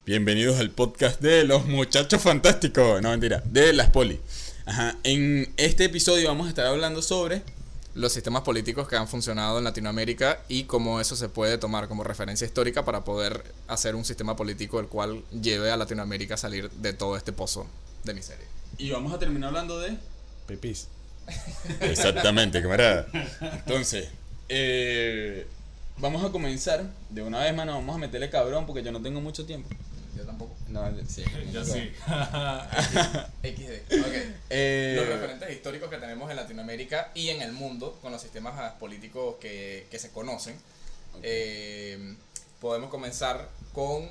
Bienvenidos al podcast de los muchachos fantásticos. No, mentira, de las poli. Ajá. En este episodio vamos a estar hablando sobre los sistemas políticos que han funcionado en Latinoamérica y cómo eso se puede tomar como referencia histórica para poder hacer un sistema político el cual lleve a Latinoamérica a salir de todo este pozo de miseria. Y vamos a terminar hablando de Pipis. Exactamente, camarada. Entonces, vamos a comenzar de una vez, mano. Vamos a meterle cabrón porque yo no tengo mucho tiempo. Yo tampoco. No, sí. Yo sí. XD. Ok. Los referentes históricos que tenemos en Latinoamérica y en el mundo con los sistemas políticos que se conocen. Podemos comenzar con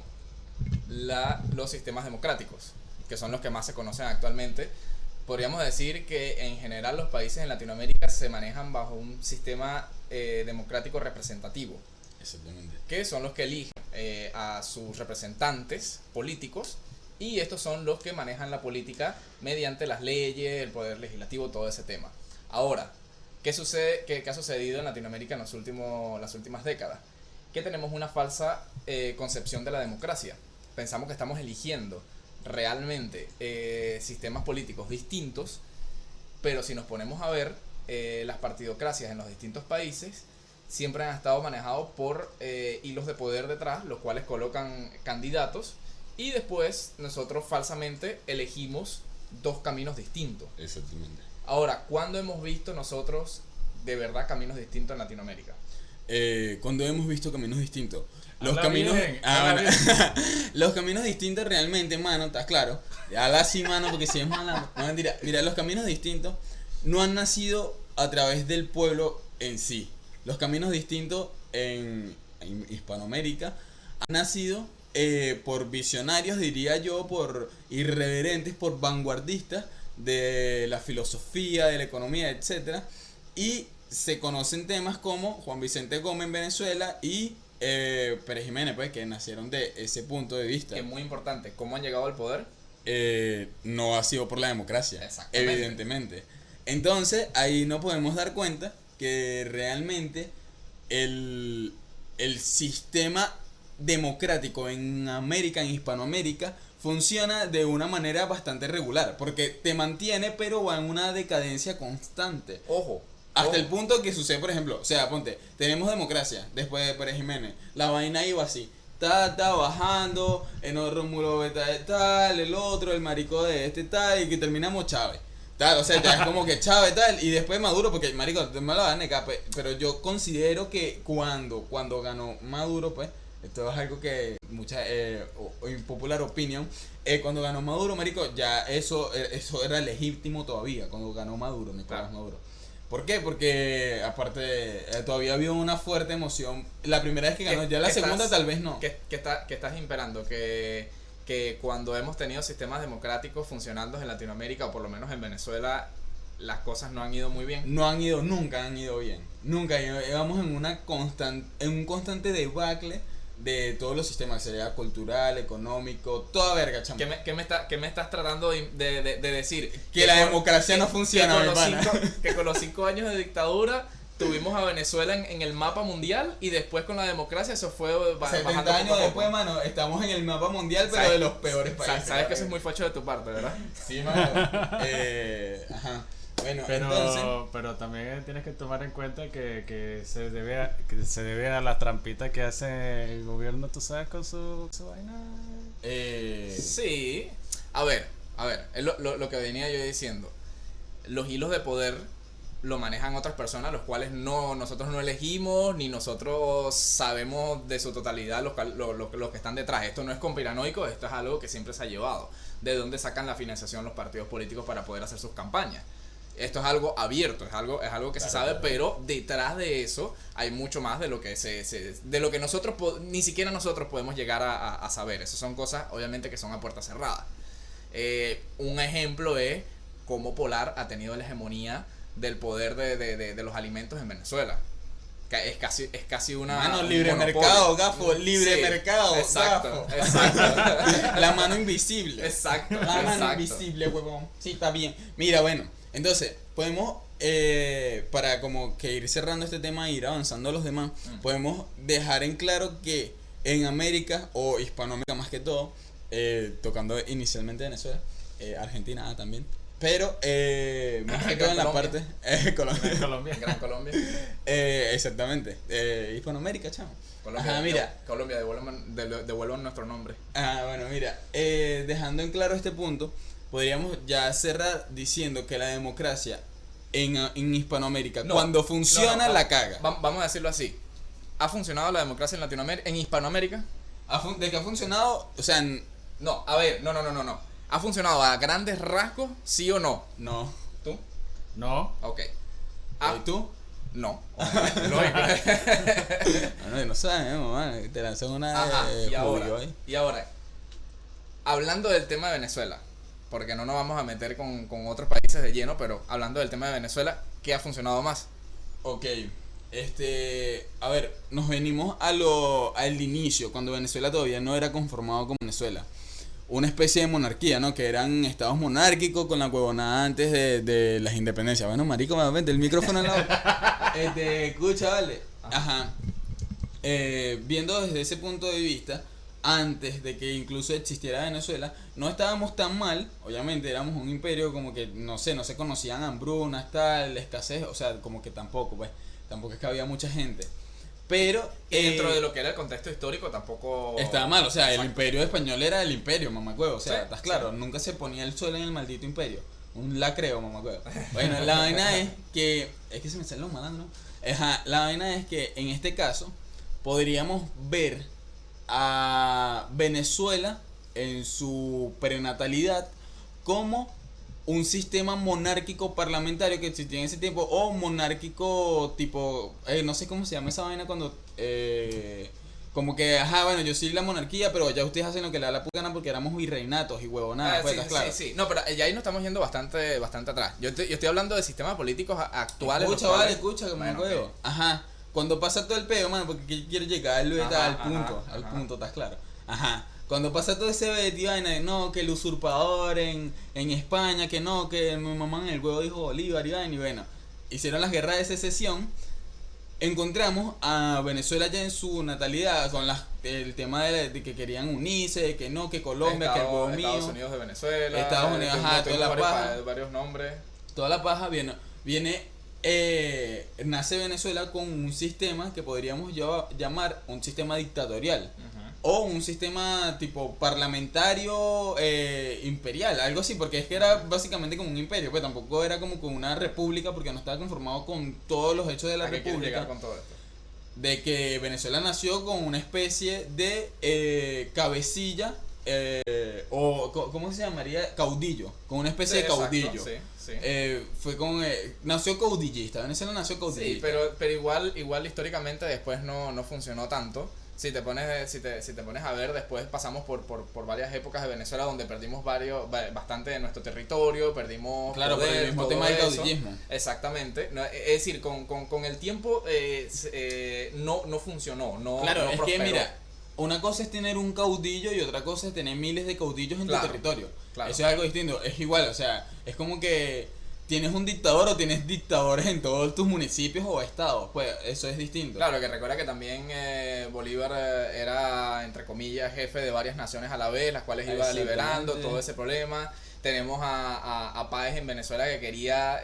los sistemas democráticos, que son los que más se conocen actualmente. Podríamos decir que en general los países en Latinoamérica se manejan bajo un sistema democrático representativo. Exactamente. Que son los que eligen a sus representantes políticos, y estos son los que manejan la política mediante las leyes, el poder legislativo, todo ese tema. Ahora, ¿qué sucede? ¿Qué ha sucedido en Latinoamérica en las últimas décadas? Que tenemos una falsa concepción de la democracia. Pensamos que estamos eligiendo realmente sistemas políticos distintos, pero si nos ponemos a ver, las partidocracias en los distintos países siempre han estado manejados por hilos de poder detrás, los cuales colocan candidatos y después nosotros falsamente elegimos dos caminos distintos. Exactamente. Ahora, ¿cuándo hemos visto nosotros de verdad caminos distintos en Latinoamérica? Cuando hemos visto caminos distintos. Los Habla caminos. bien, Bueno. Los caminos distintos realmente, mano, está claro. Habla así, mano, porque si es hablando. No, mentira. Mira, los caminos distintos no han nacido a través del pueblo en sí. Los caminos distintos en Hispanoamérica han nacido por visionarios, diría yo, por irreverentes, por vanguardistas de la filosofía, de la economía, etcétera. Y se conocen temas como Juan Vicente Gómez en Venezuela y Pérez Jiménez, pues, que nacieron de ese punto de vista. Que es muy importante, ¿cómo han llegado al poder? No ha sido por la democracia, Exactamente. evidentemente. Entonces, ahí nos podemos dar cuenta que realmente el sistema democrático en América, en Hispanoamérica, funciona de una manera bastante regular, porque te mantiene, pero va en una decadencia constante. Ojo. Hasta el punto que sucede, por ejemplo, o sea, ponte, tenemos democracia después de Pérez Jiménez, la vaina iba así, está bajando, en Rómulo Beta de tal, el otro, el marico de este tal, y que terminamos Chávez. Tal, o sea, ya es como que Chávez tal, y después Maduro, porque marico, me lo van a negar, pero yo considero que cuando ganó Maduro, pues, esto es algo que mucha impopular opinion, cuando ganó Maduro, marico, ya eso era legítimo todavía, cuando ganó Maduro, Nicolás Maduro. ¿Por qué? Porque aparte todavía había una fuerte emoción. La primera vez que ganó, ya la segunda tal vez no. ¿Qué estás imperando? Que cuando hemos tenido sistemas democráticos funcionando en Latinoamérica, o por lo menos en Venezuela, las cosas no han ido muy bien. Nunca han ido bien. Nunca. Vamos en un constante debacle de todos los sistemas, sería cultural, económico, toda verga, chamo. ¿Qué me estás tratando de decir? Que la democracia no funciona, que con los 5 años de dictadura tuvimos a Venezuela en el mapa mundial, y después con la democracia eso fue 70 años después, mano, estamos en el mapa mundial, pero de los peores países. Sabes que eso es muy facho de tu parte, ¿verdad? Sí, mano. Ajá. Bueno, pero también tienes que tomar en cuenta que se debe a las trampitas que hace el gobierno, tú sabes, con su vaina. Sí. A ver, es lo que venía yo diciendo. Los hilos de poder lo manejan otras personas, los cuales nosotros no elegimos, ni nosotros sabemos de su totalidad los que están detrás. Esto no es conspiranoico, esto es algo que siempre se ha llevado. De dónde sacan la financiación los partidos políticos para poder hacer sus campañas. Esto es algo abierto, es algo que se sabe, pero detrás de eso hay mucho más de lo que de lo que nosotros ni siquiera nosotros podemos llegar a saber. Esas son cosas, obviamente, que son a puerta cerrada. Un ejemplo es cómo Polar ha tenido la hegemonía del poder de los alimentos en Venezuela. Es casi una... Mano, libre mercado, gafo, libre mercado, exacto, gafo. exacto. La mano invisible. Exacto. La mano invisible, huevón. Sí, está bien. Mira, bueno, entonces, podemos, para como que ir cerrando este tema e ir avanzando a los demás, podemos dejar en claro que en América o Hispanoamérica más que todo, tocando inicialmente Venezuela, Argentina también, pero más que todo en la parte Colombia. Colombia. Gran Colombia. Exactamente, Hispanoamérica, chamo. Colombia, Ajá, mira. Colombia, devuelvan nuestro nombre. Bueno, mira, dejando en claro este punto, podríamos ya cerrar diciendo que la democracia en Hispanoamérica, No, cuando funciona, no, la caga. Vamos a decirlo así. ¿Ha funcionado la democracia en Latinoamérica, en Hispanoamérica? De que ha funcionado, o sea, No, a ver, no. ¿Ha funcionado a grandes rasgos, sí o no? no. ¿Tú? No. Ok. ¿Y tú? No. Bueno, no sabes, mamá, te lanzan una Ajá, y judío ahí. ahora, hablando del tema de Venezuela, porque no nos vamos a meter con otros países de lleno, pero hablando del tema de Venezuela, ¿qué ha funcionado más? Ok, a ver, nos venimos al inicio, cuando Venezuela todavía no era conformado como Venezuela. Una especie de monarquía, ¿no? Que eran estados monárquicos con la huevonada antes de las independencias. Bueno, marico, me vente el micrófono en la boca. Escucha, vale. Ajá. Viendo desde ese punto de vista, antes de que incluso existiera Venezuela, no estábamos tan mal. Obviamente éramos un imperio como que, no sé, no se conocían hambrunas, tal, escasez, o sea, como que tampoco, pues, tampoco es que había mucha gente. Pero Y dentro de lo que era el contexto histórico tampoco... estaba mal, o sea, el Exacto. imperio español era el imperio, mamacuevo, o sea, Sí, estás claro, sí. nunca se ponía el sol en el maldito imperio. Un lacreo, mamacuevo. Bueno, la vaina es que se me salen los malandros. Ajá, la vaina es que en este caso podríamos ver a Venezuela en su prenatalidad como un sistema monárquico parlamentario que existía en ese tiempo, o monárquico tipo, no sé cómo se llama esa vaina cuando, como que, ajá, bueno, yo soy la monarquía, pero ya ustedes hacen lo que le da la puta gana porque éramos virreinatos y huevonadas, pues, sí, ¿estás claro? sí. No, pero ya ahí nos estamos yendo bastante atrás. Yo estoy hablando de sistemas políticos actuales. Escucha, los cuales- vale, escucha, que me Bueno, acuerdo. ok. Ajá, cuando pasa todo el peo, mano, porque quiero llegar al Ajá, punto, ajá, al ajá. punto, ¿estás claro? Ajá. Cuando pasa todo ese betty vaina de no, que el usurpador en España, que no, que mi mamá en el huevo dijo Bolívar y vaina, y bueno, hicieron las guerras de secesión. Encontramos a Venezuela ya en su natalidad con el tema de que querían unirse, de que no, que Colombia, que el huevo Estados mío, Unidos de Venezuela. Estados Unidos, ajá, toda la paja. varios nombres. toda la paja nace Venezuela con un sistema que podríamos llamar un sistema dictatorial. O un sistema tipo parlamentario imperial, algo así, porque es que era básicamente como un imperio, pues tampoco era como con una república porque no estaba conformado con todos los hechos de la ¿A qué quieres llegar república. con todo esto? De que Venezuela nació con una especie de cabecilla, ¿cómo se llamaría? Caudillo, con una especie de Exacto, caudillo. sí. Nació caudillista, Venezuela nació caudillista. Sí, pero igual históricamente después no funcionó tanto. Si te pones a ver, después pasamos por varias épocas de Venezuela donde perdimos bastante de nuestro territorio, perdimos Claro, por el poder, mismo todo tema del eso. caudillismo. Exactamente. Es decir, con el tiempo no funcionó, Claro, no es prosperó. que mira, una cosa es tener un caudillo y otra cosa es tener miles de caudillos en Claro, tu territorio. claro. Eso es algo distinto. Es igual, o sea, es como que tienes un dictador o tienes dictadores en todos tus municipios o estados. Pues eso es distinto. Claro, que recuerda que también Bolívar era, entre comillas, jefe de varias naciones a la vez, las cuales iba Exactamente. liberando todo ese problema. Tenemos a Páez en Venezuela que quería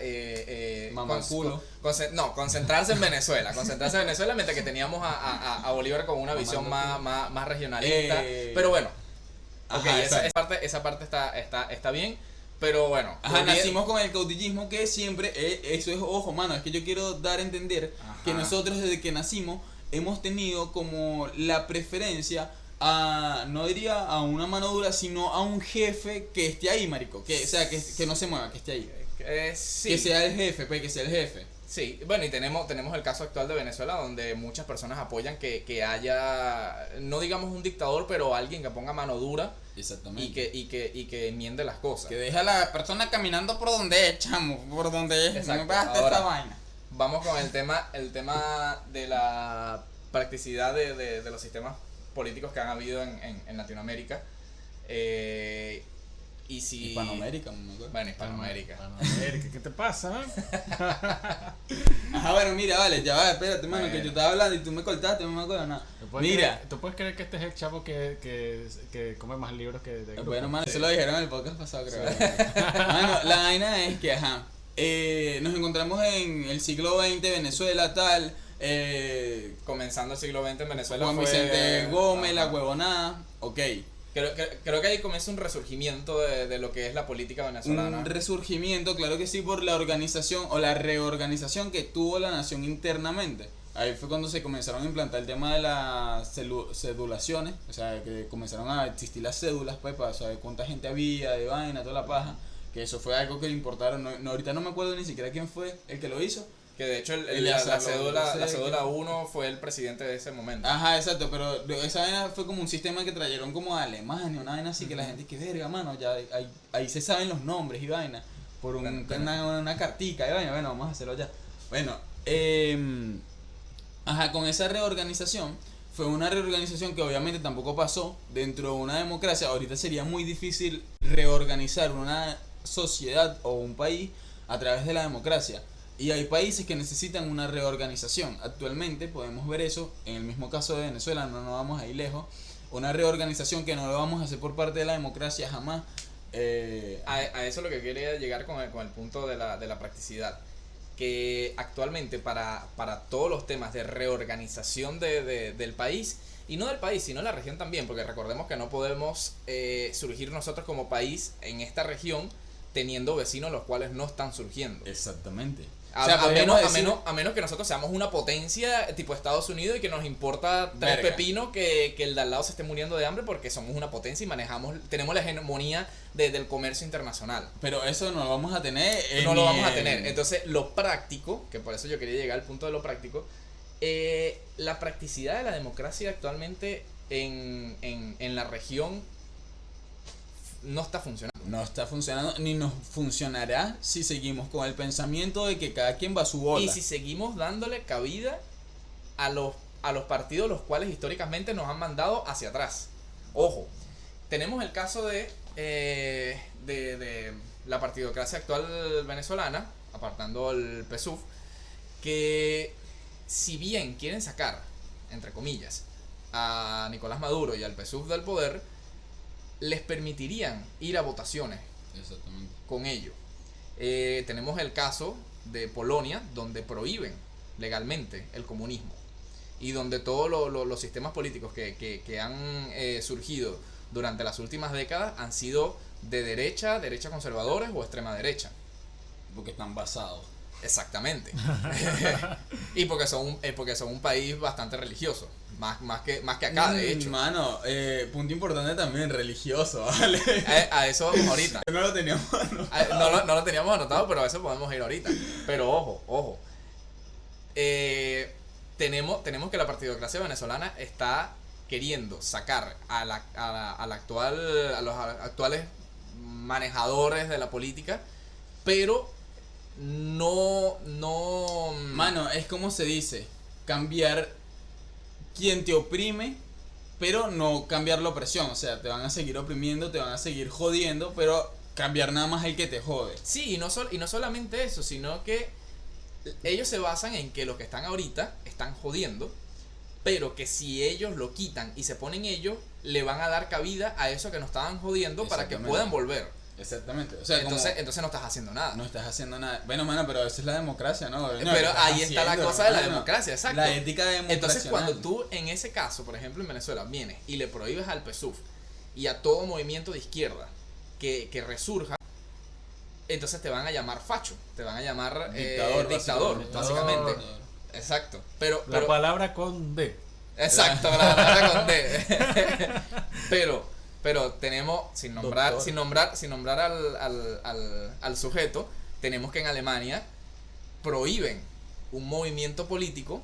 Mamaculo. concentrarse en Venezuela, mientras que teníamos a Bolívar con una visión más regionalista. Pero bueno, ok, Ajá, esa parte está bien, pero bueno. Ajá, nacimos con el caudillismo que siempre, eso es, ojo, mano, es que yo quiero dar a entender que Ajá. nosotros desde que nacimos hemos tenido como la preferencia no diría a una mano dura, sino a un jefe que esté ahí, marico, que, o sea, que no se mueva, que esté ahí. Sí. Que sea el jefe, pues, que sea el jefe. Sí, bueno, y tenemos el caso actual de Venezuela donde muchas personas apoyan que haya, no digamos un dictador, pero alguien que ponga mano dura Exactamente. y que enmiende las cosas. Que deja a la persona caminando por donde es, chamo, por donde es. Exacto. No me basta Ahora, esta vaina. Vamos con el tema de la practicidad de los sistemas políticos que han habido en Latinoamérica. Y si... Hispanoamérica, no me acuerdo. Bueno, Hispanoamérica. Hispanoamérica, ¿qué te pasa? Ajá, bueno, mira, vale, ya va, espérate, mano, que Bueno. yo estaba hablando y tú me cortaste, no me acuerdo nada. Mira, ¿Tú puedes creer que este es el chavo que come más libros que de grupo? bueno, mano, eso lo dijeron en el podcast pasado, creo. Mano, la vaina es que, ajá, nos encontramos en el siglo XX, Venezuela, tal, Comenzando el siglo XX en Venezuela Juan fue... Vicente Gómez, la Ajá. huevonada, ok. Creo que ahí comienza un resurgimiento de lo que es la política venezolana. Un resurgimiento, claro que sí, por la organización o la reorganización que tuvo la nación internamente. Ahí fue cuando se comenzaron a implantar el tema de las cedulaciones, o sea, que comenzaron a existir las cédulas, pues, para saber cuánta gente había, de vaina, toda la paja. Que eso fue algo que le importaron. Ahorita no me acuerdo ni siquiera quién fue el que lo hizo. Que de hecho Elías la Salón, cédula, no sé la qué. cédula 1 fue el presidente de ese momento. Ajá, exacto, pero esa vaina fue como un sistema que trajeron como a Alemania, una vaina así que la gente, que verga, mano, ya ahí se saben los nombres y vaina, por Bueno, una cartica y vaina, bueno, vamos a hacerlo ya. Bueno, ajá, con esa reorganización, fue una reorganización que obviamente tampoco pasó dentro de una democracia. Ahorita sería muy difícil reorganizar una sociedad o un país a través de la democracia. Y hay países que necesitan una reorganización. Actualmente podemos ver eso, en el mismo caso de Venezuela, no nos vamos a ir lejos. Una reorganización que no lo vamos a hacer por parte de la democracia jamás. A eso es lo que quería llegar con el punto de la practicidad. Que actualmente para todos los temas de reorganización del país, y no del país, sino de la región también, porque recordemos que no podemos surgir nosotros como país en esta región teniendo vecinos los cuales no están surgiendo. Exactamente. A, O sea, a podríamos menos, decir- a menos que nosotros seamos una potencia tipo Estados Unidos y que nos importa tres Verga. pepinos que el de al lado se esté muriendo de hambre porque somos una potencia y tenemos la hegemonía del comercio internacional. Pero eso no lo vamos a tener. No lo ni vamos a en- tener. Entonces, lo práctico, que por eso yo quería llegar al punto de lo práctico, la practicidad de la democracia actualmente en la región no está funcionando. No está funcionando, ni nos funcionará si seguimos con el pensamiento de que cada quien va a su bola. Y si seguimos dándole cabida a los partidos los cuales históricamente nos han mandado hacia atrás. Ojo, tenemos el caso de la partidocracia actual venezolana, apartando el PSUV, que si bien quieren sacar, entre comillas, a Nicolás Maduro y al PSUV del poder, les permitirían ir a votaciones Exactamente. con ello. Tenemos el caso de Polonia, donde prohíben legalmente el comunismo y donde todos los sistemas políticos que han surgido durante las últimas décadas han sido de derecha conservadores o extrema derecha. Porque están basados. Exactamente. Y porque son un país bastante religioso, más que acá, de hecho. Mano, punto importante también, religioso, ¿vale? A eso vamos ahorita. No lo teníamos. No lo teníamos anotado, pero a eso podemos ir ahorita. Pero ojo. Tenemos que la partidocracia venezolana está queriendo sacar a los actuales manejadores de la política, pero no. Mano, es como se dice, cambiar quien te oprime, pero no cambiar la opresión. O sea, te van a seguir oprimiendo, te van a seguir jodiendo, pero cambiar nada más el que te jode. Sí, y no solamente eso, sino que ellos se basan en que los que están ahorita están jodiendo, pero que si ellos lo quitan y se ponen ellos, le van a dar cabida a eso que nos estaban jodiendo para que Exactamente. puedan volver. Exactamente. O sea, Entonces no estás haciendo nada. no estás haciendo nada. Bueno, mano, pero esa es la democracia, ¿no? No, Pero ¿qué estás ahí está la haciendo, cosa de la hermano? democracia, exacto. La ética democracia. Entonces cuando tú en ese caso, por ejemplo en Venezuela, vienes y le prohíbes al PSUV y a todo movimiento de izquierda que resurja, entonces te van a llamar facho, te van a llamar dictador, básicamente. Exacto. Pero La palabra con D. exacto, la palabra con D. pero tenemos, sin nombrar al sujeto, tenemos que en Alemania prohíben un movimiento político,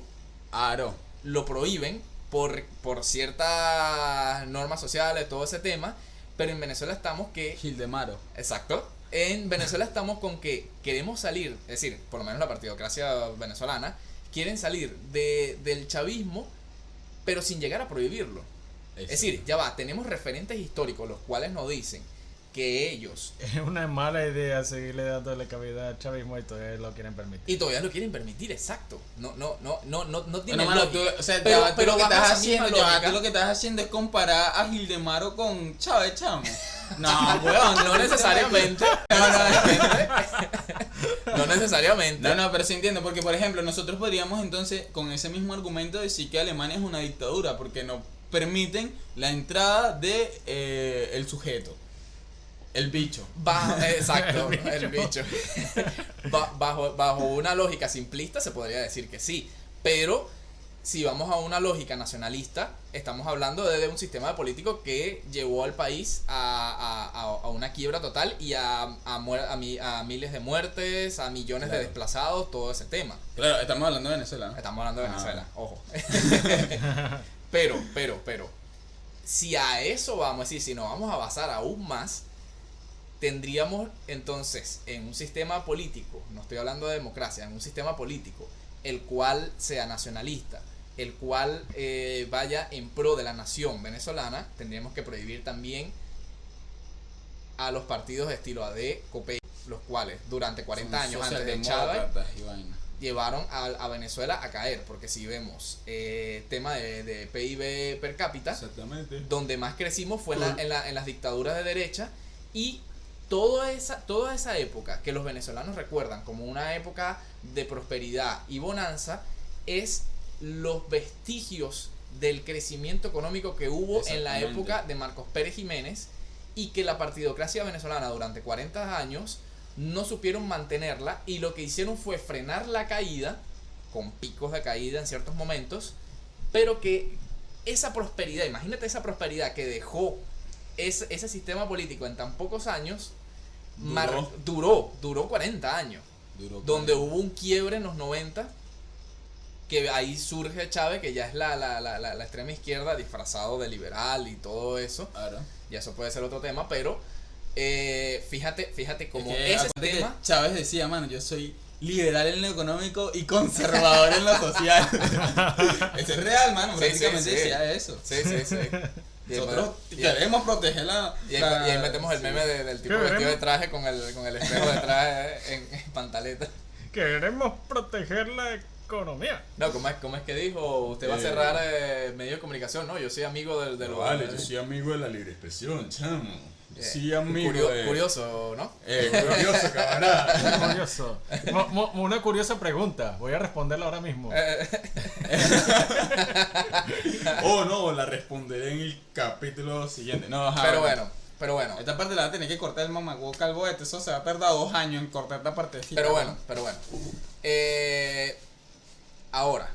Aro. lo prohíben por ciertas normas sociales, todo ese tema, pero en Venezuela estamos que... Gildemaro. Exacto. En Venezuela estamos con que queremos salir, es decir, por lo menos la partidocracia venezolana, quieren salir del chavismo, pero sin llegar a prohibirlo. Es decir, ya va, tenemos referentes históricos los cuales nos dicen que ellos, Es una mala idea seguirle dándole cabida al chavismo y todavía lo quieren permitir. y todavía lo quieren permitir, exacto. No tiene Bueno, mano, lógica. tú, o sea, Pero- ya, tú pero lo que bajo estás esa misma haciendo, ya, lógica- tú lo que estás haciendo es comparar a Gildemaro con Chávez, chamo. No, weón, No necesariamente. No necesariamente. No, pero sí entiendo, porque por ejemplo, nosotros podríamos entonces, con ese mismo argumento, decir que Alemania es una dictadura, porque no permiten la entrada de el sujeto, el bicho. Exacto, el bicho. Bajo una lógica simplista se podría decir que sí, pero si vamos a una lógica nacionalista, estamos hablando de un sistema político que llevó al país a una quiebra total y a miles de muertes, a millones de Claro. desplazados, todo ese tema. Claro, estamos hablando de Venezuela, ¿no? Estamos hablando de Ah. Venezuela, ojo. Pero, si a eso vamos, es decir, si nos vamos a basar aún más, tendríamos entonces en un sistema político, no estoy hablando de democracia, en un sistema político, el cual sea nacionalista, el cual vaya en pro de la nación venezolana, tendríamos que prohibir también a los partidos de estilo AD, COPEI, los cuales durante 40 años antes de Chávez Socialdemócratas y vaina. llevaron a Venezuela a caer, porque si vemos tema de PIB per cápita, Exactamente. donde más crecimos fue en las dictaduras de derecha, y toda esa época que los venezolanos recuerdan como una época de prosperidad y bonanza es los vestigios del crecimiento económico que hubo en la Exactamente. época de Marcos Pérez Jiménez, y que la partidocracia venezolana durante 40 años no supieron mantenerla, y lo que hicieron fue frenar la caída con picos de caída en ciertos momentos, pero que esa prosperidad, imagínate esa prosperidad que dejó ese sistema político en tan pocos años, duró 40 años, Duró donde 40. hubo un quiebre en los 90, que ahí surge Chávez, que ya es la extrema izquierda disfrazado de liberal y todo eso, Claro. y eso puede ser otro tema, pero fíjate como Es que, ese acuérdate que tema... Chávez decía, mano, yo soy liberal en lo económico y conservador en lo social. Eso es real, mano, Sí, prácticamente sí. decía eso. Sí. Y Nosotros y- queremos proteger y ahí metemos el meme del tipo ¿Qué vestido de veremos? traje con el espejo detrás en pantaleta. Queremos proteger la economía. No, ¿cómo es que dijo? Usted va a cerrar medios de comunicación. No, yo soy amigo de los... soy amigo de la libre expresión, chamo. Yo soy Curioso, ¿no? Curioso, camarada. Curioso. Una curiosa pregunta. Voy a responderla ahora mismo. Oh, no, la responderé en el capítulo siguiente. No, ajá, Pero bueno. Esta parte la va a tener que cortar el mamagüo calvo este. Eso se va a tardar 2 años en cortar esta partecita. Pero bueno. Ahora.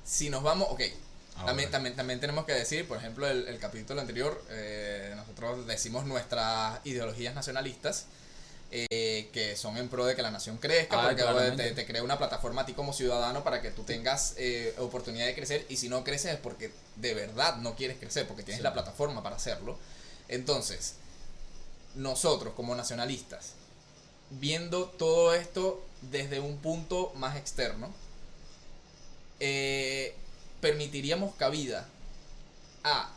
Si nos vamos, ok. Ahora. También tenemos que decir, por ejemplo, el capítulo anterior, nosotros decimos nuestras ideologías nacionalistas, que son en pro de que la nación crezca, porque claramente. te crea una plataforma a ti como ciudadano para que tú tengas oportunidad de crecer, y si no creces es porque de verdad no quieres crecer, porque tienes Sí. la plataforma para hacerlo. Entonces, nosotros como nacionalistas, viendo todo esto desde un punto más externo, permitiríamos cabida a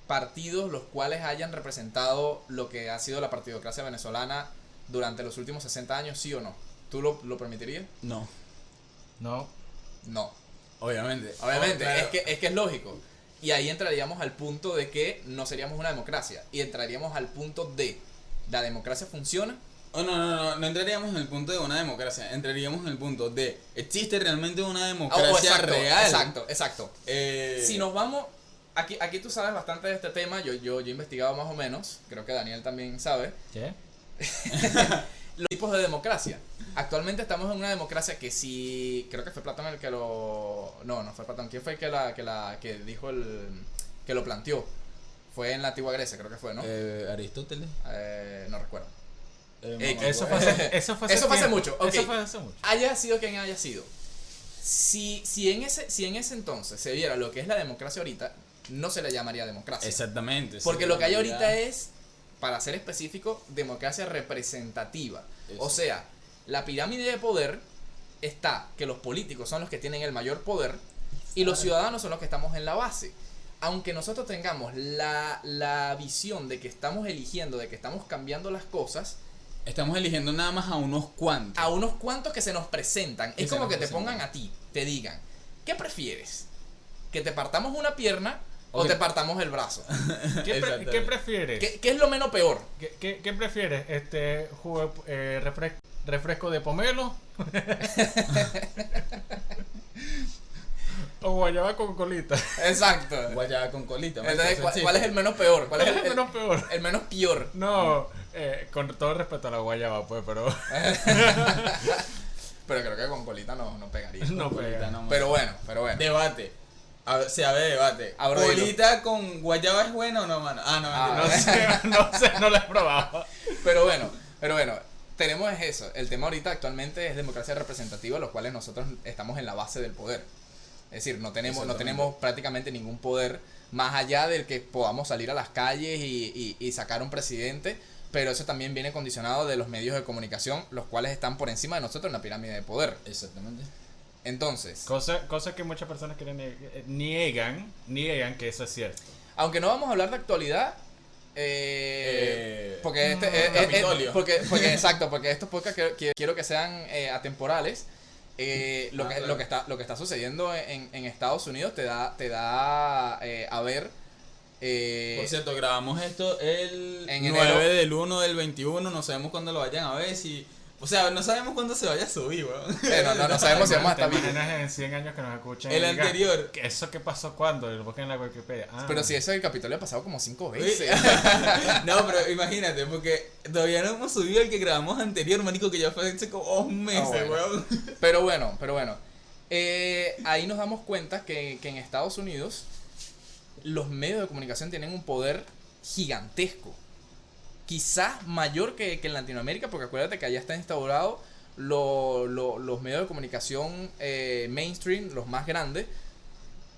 partidos los cuales hayan representado lo que ha sido la partidocracia venezolana durante los últimos 60 años, ¿sí o no? ¿Tú lo permitirías? No, No. No. obviamente. Obviamente, Claro. es que es lógico. Y ahí entraríamos al punto de que no seríamos una democracia. Y entraríamos al punto de ¿la democracia funciona? Oh, no entraríamos en el punto de una democracia. Entraríamos en el punto de ¿existe realmente una democracia real? Exacto. Eh, Si nos vamos, aquí tú sabes bastante de este tema, yo he investigado más o menos, creo que Daniel también sabe, ¿Qué? los tipos de democracia. Actualmente estamos en una democracia que sí, creo que fue Platón el que lo... No fue Platón, ¿quién fue el que dijo que lo planteó? Fue en la antigua Grecia, creo que fue, ¿no? Aristóteles. No recuerdo. Eso fue hace Eso fue hace tiempo. mucho, ok. Eso fue hace mucho. Haya sido quien haya sido. Si en ese entonces se viera lo que es la democracia ahorita, no se le llamaría democracia. Exactamente. Porque lo que hay ahorita es, para ser específico, democracia representativa. Eso. O sea, la pirámide de poder está que los políticos son los que tienen el mayor poder y los ciudadanos son los que estamos en la base. aunque nosotros tengamos la visión de que estamos eligiendo, de que estamos cambiando las cosas, Estamos eligiendo nada más a unos cuantos. a unos cuantos que se nos presentan. Que Es se como nos que te presentan. pongan a ti, te digan, ¿qué prefieres? ¿Que te partamos una pierna o Ok. te partamos el brazo? Exactamente. ¿Qué prefieres? ¿Qué es lo menos peor? ¿Qué prefieres? ¿Refresco de pomelo? ¿O guayaba con colita? Exacto. Guayaba con colita. Entonces, marico, ¿cuál es el menos peor? ¿Cuál es ¿Cuál es el menos peor? el menos peor? No, con todo respeto a la guayaba, pues, pero Pero creo que con colita no pegaría. no Colita, pega. no, Pero bueno. Debate. Se abre debate. Abro hilo. ¿Colita con guayaba es bueno o no, mano? Ah, no, mentira. No sé, no lo he probado. Pero bueno, tenemos eso. El tema ahorita actualmente es democracia representativa, los cuales nosotros estamos en la base del poder. Es decir, no tenemos prácticamente ningún poder más allá del que podamos salir a las calles y sacar un presidente, pero eso también viene condicionado de los medios de comunicación, los cuales están por encima de nosotros en la pirámide de poder. Exactamente. Entonces, Cosa que muchas personas niegan que eso es cierto. aunque no vamos a hablar de actualidad, porque Capitolio. porque exacto, porque estos podcasts quiero que sean atemporales. Claro. Lo que está sucediendo en Estados Unidos te da a ver. Por cierto, grabamos esto el En 9 enero. del 1 del 21. No sabemos cuándo lo vayan a ver. O sea, no sabemos cuándo se vaya a subir, weón. No sabemos si vamos a estar ¿Te vivos. imaginas en 100 años que nos escuchen? El y digan, anterior. ¿Eso qué pasó cuándo? Y lo busquen en la Wikipedia. Ah, Pero si eso del Capitolio ha pasado como 5 Uy. veces. No, pero imagínate, porque todavía no hemos subido el que grabamos anterior, marico, que ya fue hace como 2 meses, bueno. weón. Pero bueno. Ahí nos damos cuenta que en Estados Unidos los medios de comunicación tienen un poder gigantesco. Quizás mayor que en Latinoamérica, porque acuérdate que allá está instaurado los medios de comunicación mainstream, los más grandes.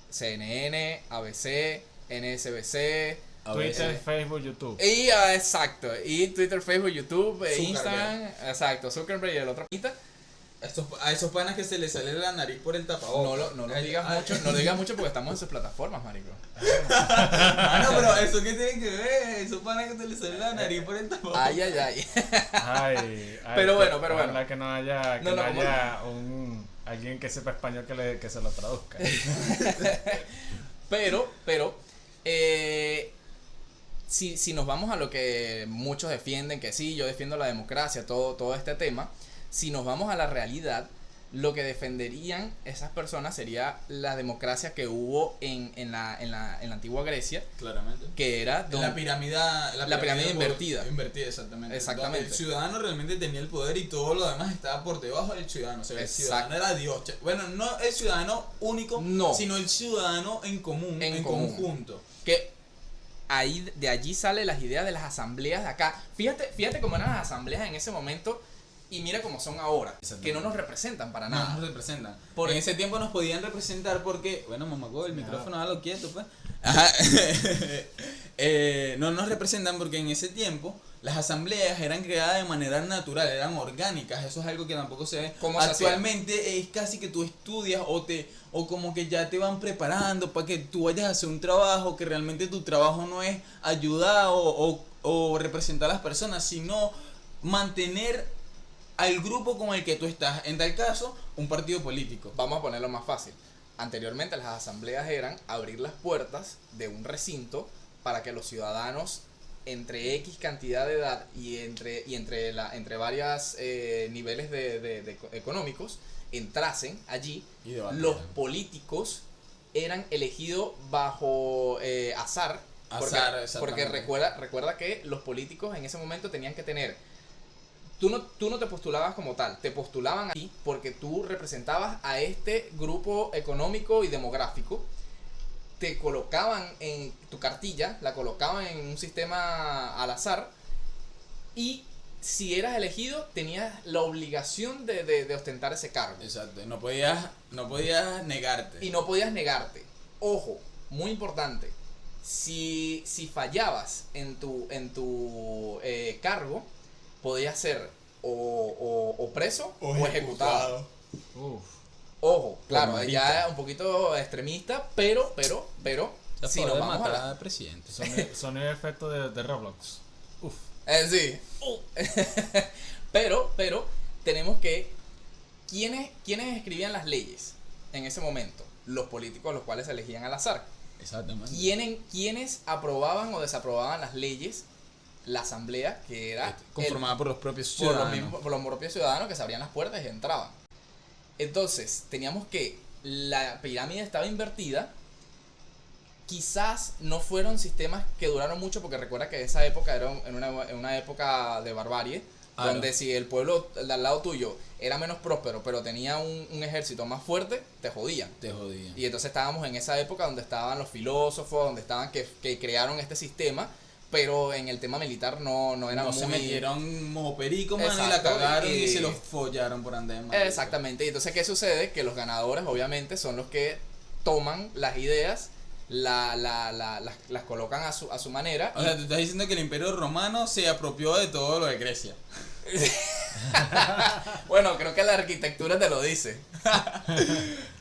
CNN, ABC, NSBC. Twitter, Facebook, YouTube. Y exacto. Y Twitter, Facebook, YouTube, Zuckerberg. Instagram. Exacto. Zuckerberg y el otro pita. A esos panas que se les sale la nariz por el tapabocas. No lo digas mucho porque estamos en sus plataformas, marico. Ah, no, pero eso qué tiene que ver. Esos panas que se les sale la nariz por el tapabocas. Ay. Ay, Pero bueno. Ojalá que no haya, No, alguien que sepa español que se lo traduzca. Pero si nos vamos a lo que muchos defienden, que sí, yo defiendo la democracia, todo este tema, si nos vamos a la realidad, lo que defenderían esas personas sería la democracia que hubo en la antigua Grecia, Claramente. que era La pirámide invertida. Invertida, exactamente. Exactamente. El ciudadano realmente tenía el poder y todo lo demás estaba por debajo del ciudadano. O sea, el Exacto. ciudadano era Dios. Bueno, no el ciudadano único, No. sino el ciudadano en común, en común. conjunto. Que de allí salen las ideas de las asambleas de acá. Fíjate cómo eran las asambleas en ese momento y mira cómo son ahora, que no nos representan para No nada. nos representan. Por- en ese tiempo nos podían representar porque, bueno, mamaco, el micrófono, hágalo quieto, pues. Ajá. No nos representan porque en ese tiempo las asambleas eran creadas de manera natural, eran orgánicas. Eso es algo que tampoco se ve. ¿Cómo se hacía? Actualmente es casi que tú estudias o como que ya te van preparando para que tú vayas a hacer un trabajo, que realmente tu trabajo no es ayudar o representar a las personas, sino mantener al grupo con el que tú estás, en tal caso, un partido político. Vamos a ponerlo más fácil. Anteriormente las asambleas eran abrir las puertas de un recinto para que los ciudadanos entre X cantidad de edad y entre varios niveles económicos entrasen allí. Y debatieran. Los políticos eran elegidos bajo azar. Azar, Porque exactamente. recuerda que los políticos en ese momento tenían que tener. Tú no te postulabas como tal, te postulaban ahí porque tú representabas a este grupo económico y demográfico. Te colocaban en tu cartilla, la colocaban en un sistema al azar y si eras elegido tenías la obligación de ostentar ese cargo. Exacto, no podías negarte. Y no podías negarte. Ojo, muy importante. Si fallabas en tu cargo, podías ser o preso o ejecutado. Uf. Ojo, claro, marica. ya es un poquito extremista, pero sea, si poder nos vamos matar a la- al presidente. Sonido efecto de Roblox. Uf. Sí. Pero, tenemos que. ¿Quiénes escribían las leyes en ese momento? Los políticos, los cuales se elegían al azar. Exactamente. ¿Quiénes aprobaban o desaprobaban las leyes? La asamblea, que era Conformada por los propios por ciudadanos. por los propios ciudadanos que se abrían las puertas y entraban. Entonces, teníamos que la pirámide estaba invertida. Quizás no fueron sistemas que duraron mucho, porque recuerda que esa época era en una época de barbarie, Claro. donde si el pueblo de al lado tuyo era menos próspero, pero tenía un ejército más fuerte, te jodían. Te jodía. Y entonces estábamos en esa época donde estaban los filósofos, donde estaban que crearon este sistema, pero en el tema militar no eran No muy... se metieron mojoperico, mano, y la Exacto, cagaron y y- se los follaron por andar. Exactamente, y entonces ¿qué sucede? Que los ganadores obviamente son los que toman las ideas, las colocan a su manera. O sea, tú estás diciendo que el Imperio Romano se apropió de todo lo de Grecia. Bueno, creo que la arquitectura te lo dice.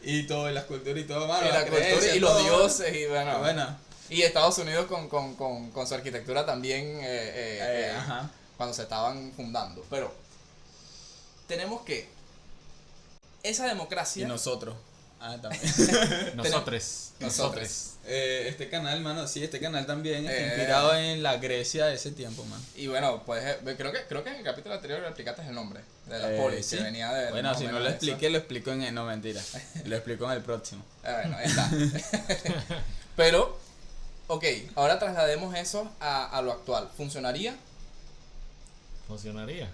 Y todo, y las culturas y todo, mano. Y la las cultura creencias, y los todo. dioses y bueno. Bueno. Y Estados Unidos con su arquitectura también Ajá. cuando se estaban fundando. Pero tenemos que esa Y democracia... nosotros. Ah, también. Nosotros. Este canal, mano, sí, este canal también está Eh. inspirado en la Grecia de ese tiempo, man. Y bueno, pues creo que en el capítulo anterior le explicaste el nombre de la polis, ¿sí? que venía de... Bueno, más o si no menos lo de eso. expliqué, lo explico en... No, mentira. Lo explico en el próximo. Bueno, ahí está. Pero, ok, ahora traslademos eso a lo actual. ¿Funcionaría? Funcionaría.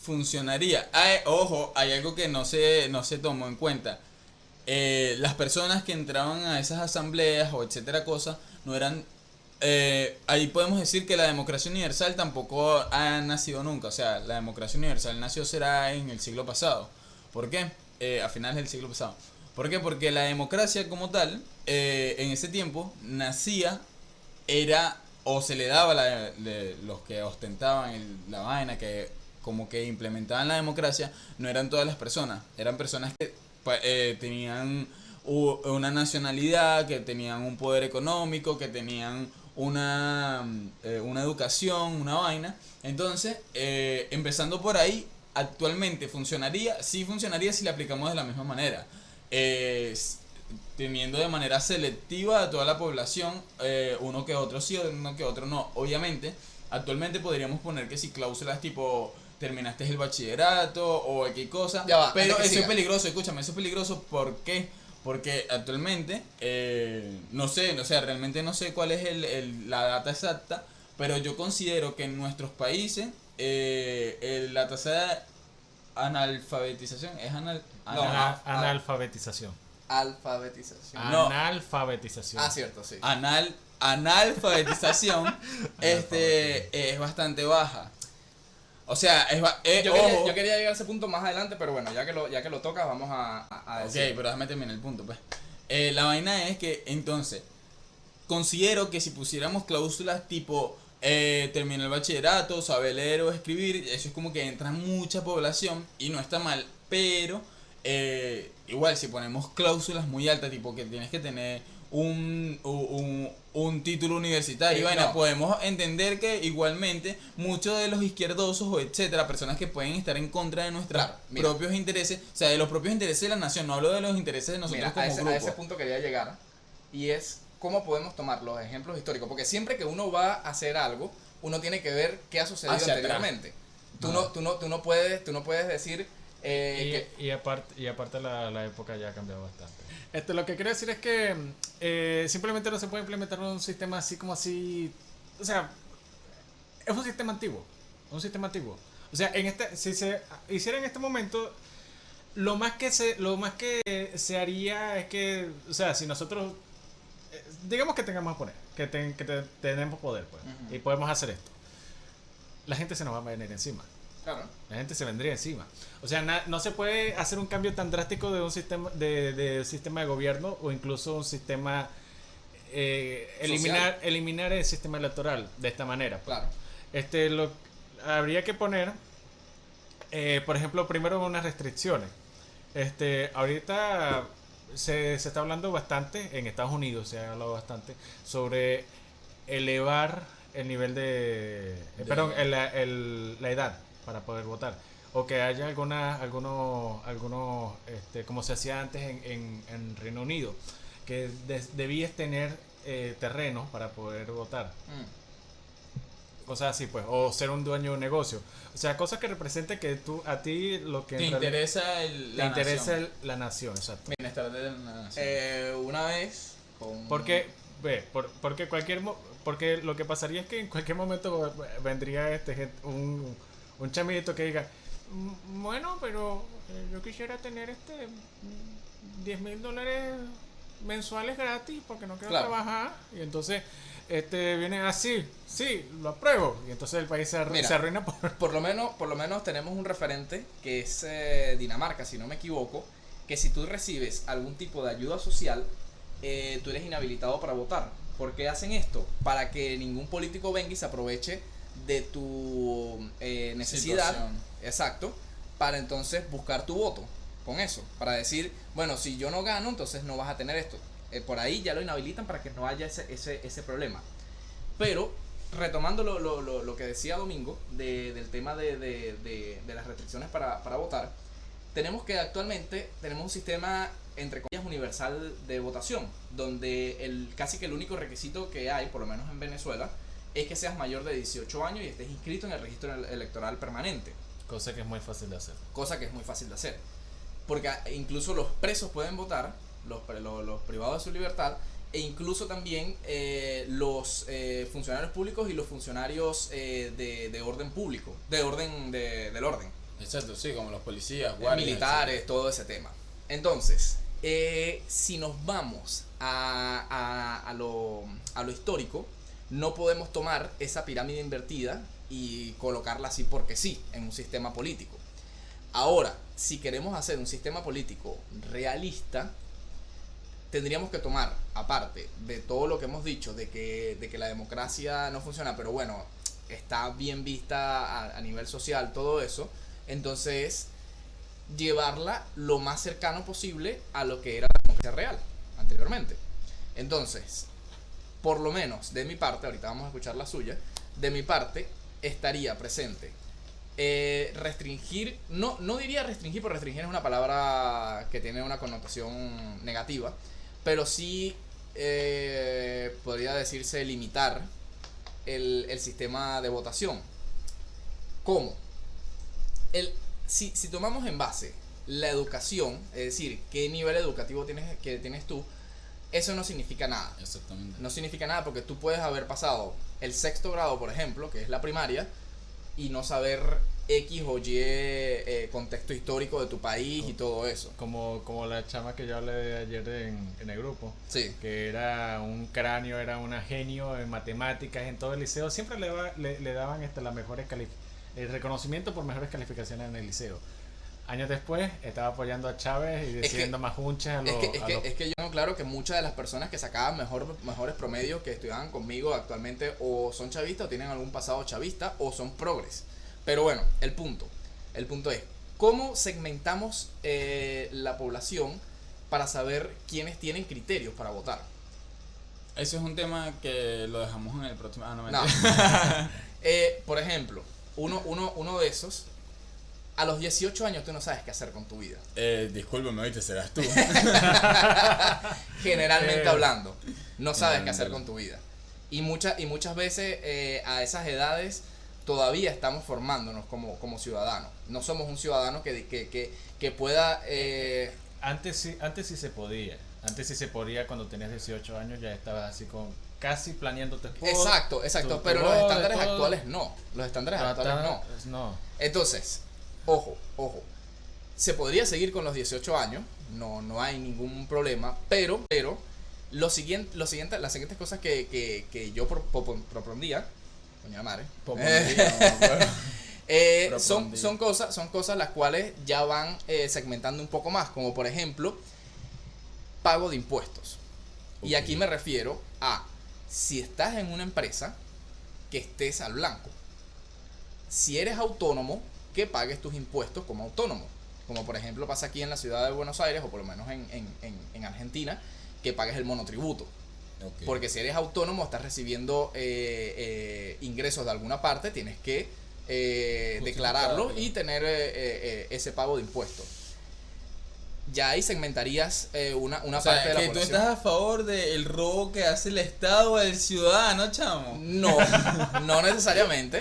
Funcionaría. Ojo, hay algo que no se tomó en cuenta. Las personas que entraban a esas asambleas o etcétera cosas no eran... ahí podemos decir que la democracia universal tampoco ha nacido nunca. O sea, la democracia universal nació será en el siglo pasado. ¿Por qué? A finales del siglo pasado. ¿Por qué? Porque la democracia como tal, en ese tiempo, nacía, era, o se le daba los que ostentaban la vaina, que como que implementaban la democracia, no eran todas las personas, eran personas que tenían una nacionalidad, que tenían un poder económico, que tenían una educación, una vaina. Entonces, empezando por ahí, actualmente funcionaría, sí funcionaría si la aplicamos de la misma manera. Teniendo de manera selectiva a toda la población, uno que otro sí, uno que otro no. Obviamente, actualmente podríamos poner que si cláusulas tipo terminaste el bachillerato o X cosa, Ya va, pero antes que eso es siga. peligroso, escúchame, eso es peligroso. ¿Por qué? Porque actualmente, no sé, o sea, realmente no sé cuál es la data exacta, pero yo considero que en nuestros países la tasa de analfabetización es Analfabetización. Alfabetización. No. Analfabetización. Ah, cierto, sí. analfabetización es bastante baja. O sea, ojo. Yo quería llegar a ese punto más adelante, pero bueno, ya que lo tocas, vamos a Ok, decir. pero déjame terminar el punto, pues. La vaina es que, entonces, considero que si pusiéramos cláusulas tipo terminar el bachillerato, saber leer o escribir, eso es como que entra mucha población y no está mal, pero igual si ponemos cláusulas muy altas, tipo que tienes que tener un título universitario, Sí, vaina, no. podemos entender que igualmente muchos de los izquierdosos o etcétera, personas que pueden estar en contra de nuestros Claro, mira. propios intereses, o sea, de los propios intereses de la nación, no hablo de los intereses de nosotros Mira, como a grupo. ese punto quería llegar, y es cómo podemos tomar los ejemplos históricos, porque siempre que uno va a hacer algo, uno tiene que ver qué ha sucedido Hacia atrás. anteriormente. Tú No. no puedes decir Y aparte la época ya ha cambiado bastante. Lo que quiero decir es que simplemente no se puede implementar un sistema así como así. O sea, es un sistema antiguo. Un sistema antiguo. O sea, si se hiciera en este momento, lo más que se haría es que, o sea, si nosotros digamos que tengamos poder, tenemos poder, pues, Ujú. y podemos hacer esto, la gente se nos va a venir encima. claro, La gente se vendría encima. O sea, no se puede hacer un cambio tan drástico de un sistema de sistema de gobierno o incluso un sistema eliminar el sistema electoral de esta manera. claro. Habría que poner, por ejemplo, primero unas restricciones. Ahorita se está hablando bastante, en Estados Unidos se ha hablado bastante, sobre elevar el nivel perdón, la edad para poder votar. O que haya algunos como se hacía antes en Reino Unido, que debías tener terreno para poder votar. Cosas así, pues, o ser un dueño de un negocio. O sea, cosas que representen que a ti lo que te interesa la nación, exacto. Bienestar de la nación. Una vez Porque porque lo que pasaría es que en cualquier momento vendría un chamito que diga, bueno, pero yo quisiera tener $10,000 mensuales gratis porque no quiero trabajar. Y entonces viene así, sí, lo apruebo. Y entonces el país se arruina por lo menos tenemos un referente que es Dinamarca, si no me equivoco, que si tú recibes algún tipo de ayuda social, tú eres inhabilitado para votar. ¿Por qué hacen esto? Para que ningún político venga y se aproveche de tu necesidad. Situación. Exacto. Para entonces buscar tu voto con eso. Para decir, bueno, si yo no gano, entonces no vas a tener esto. Por ahí ya lo inhabilitan para que no haya ese problema. Pero, retomando lo que decía Domingo, del tema de las restricciones para votar, tenemos que actualmente tenemos un sistema, entre comillas, universal de votación, donde casi que el único requisito que hay, por lo menos en Venezuela, es que seas mayor de 18 años y estés inscrito en el registro electoral permanente. Cosa que es muy fácil de hacer. Porque incluso los presos pueden votar, los privados de su libertad, e incluso también los funcionarios públicos y los funcionarios de orden público, del orden. Exacto, sí, como los policías, guardias, militares, etc. Todo ese tema. Entonces, si nos vamos a lo histórico, no podemos tomar esa pirámide invertida y colocarla así porque sí, en un sistema político. Ahora, si queremos hacer un sistema político realista, tendríamos que tomar, aparte de todo lo que hemos dicho, de que la democracia no funciona, pero bueno, está bien vista a nivel social, todo eso, entonces llevarla lo más cercano posible a lo que era la democracia real anteriormente. Entonces, por lo menos de mi parte, ahorita vamos a escuchar la suya, de mi parte estaría presente restringir, no diría restringir, porque restringir es una palabra que tiene una connotación negativa, pero sí podría decirse limitar el sistema de votación. ¿Cómo? Si tomamos en base la educación, es decir, qué nivel educativo tienes tú, eso no significa nada. Exactamente. No significa nada porque tú puedes haber pasado el 6º grado, por ejemplo, que es la primaria, y no saber X o Y contexto histórico de tu país y todo eso. Como la chama que yo hablé de ayer en el grupo. Sí. Que era un cráneo, era una genio en matemáticas en todo el liceo. Siempre le daban las mejores el reconocimiento por mejores calificaciones en el liceo. Años después estaba apoyando a Chávez y diciendo más hunchas es que yo tengo claro que muchas de las personas que sacaban mejores promedios que estudiaban conmigo actualmente o son chavistas o tienen algún pasado chavista o son progres. Pero bueno, el punto es cómo segmentamos la población para saber quiénes tienen criterios para votar. Eso es un tema que lo dejamos en el próximo. No. Por ejemplo, uno de esos. A los 18 años tú no sabes qué hacer con tu vida. Discúlpame, ¿oíste? Serás tú. Generalmente hablando, no sabes qué hacer con tu vida. Y muchas veces a esas edades todavía estamos formándonos como ciudadanos. No somos un ciudadano que pueda... Antes sí se podía. Antes sí se podía, cuando tenías 18 años ya estabas así casi planeando tu esposo. Exacto. Pero los estándares actuales no. Los estándares actuales no. Entonces... Ojo, se podría seguir con los 18 años, no hay ningún problema, pero las siguientes cosas que yo propondría, coño madre, son cosas las cuales ya van segmentando un poco más, como por ejemplo, pago de impuestos. Okay. Y aquí me refiero a, si estás en una empresa, que estés al blanco. Si eres autónomo, que pagues tus impuestos como autónomo. como por ejemplo pasa aquí en la ciudad de Buenos Aires, o por lo menos en Argentina, que pagues el monotributo. Ok. Porque si eres autónomo, estás recibiendo ingresos de alguna parte, tienes que declararlo y tener ese pago de impuestos. Ya ahí segmentarías una O sea, parte de la que tú población. estás a favor del robo que hace el Estado al ciudadano, chamo. No, no necesariamente,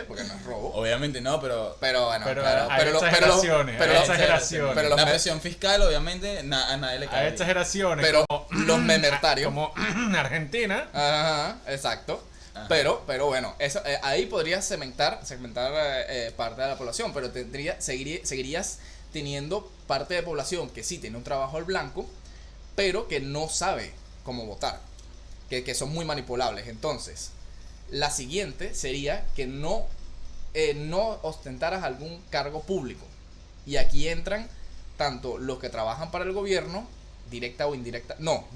porque no es robo. Obviamente no, pero Pero bueno, Pero claro, hay pero exageraciones, pero hay los- exageraciones. pero los la me- presión fiscal, obviamente, a nadie le Hay cae. exageraciones. pero como, los memertarios. como Argentina. Ajá, exacto. Ajá. Pero bueno, eso, ahí podrías segmentar parte de la población, pero seguirías teniendo parte de población que sí tiene un trabajo al blanco, pero que no sabe cómo votar, que son muy manipulables. Entonces, la siguiente sería que no ostentaras algún cargo público. Y aquí entran tanto los que trabajan para el gobierno, indirectamente no,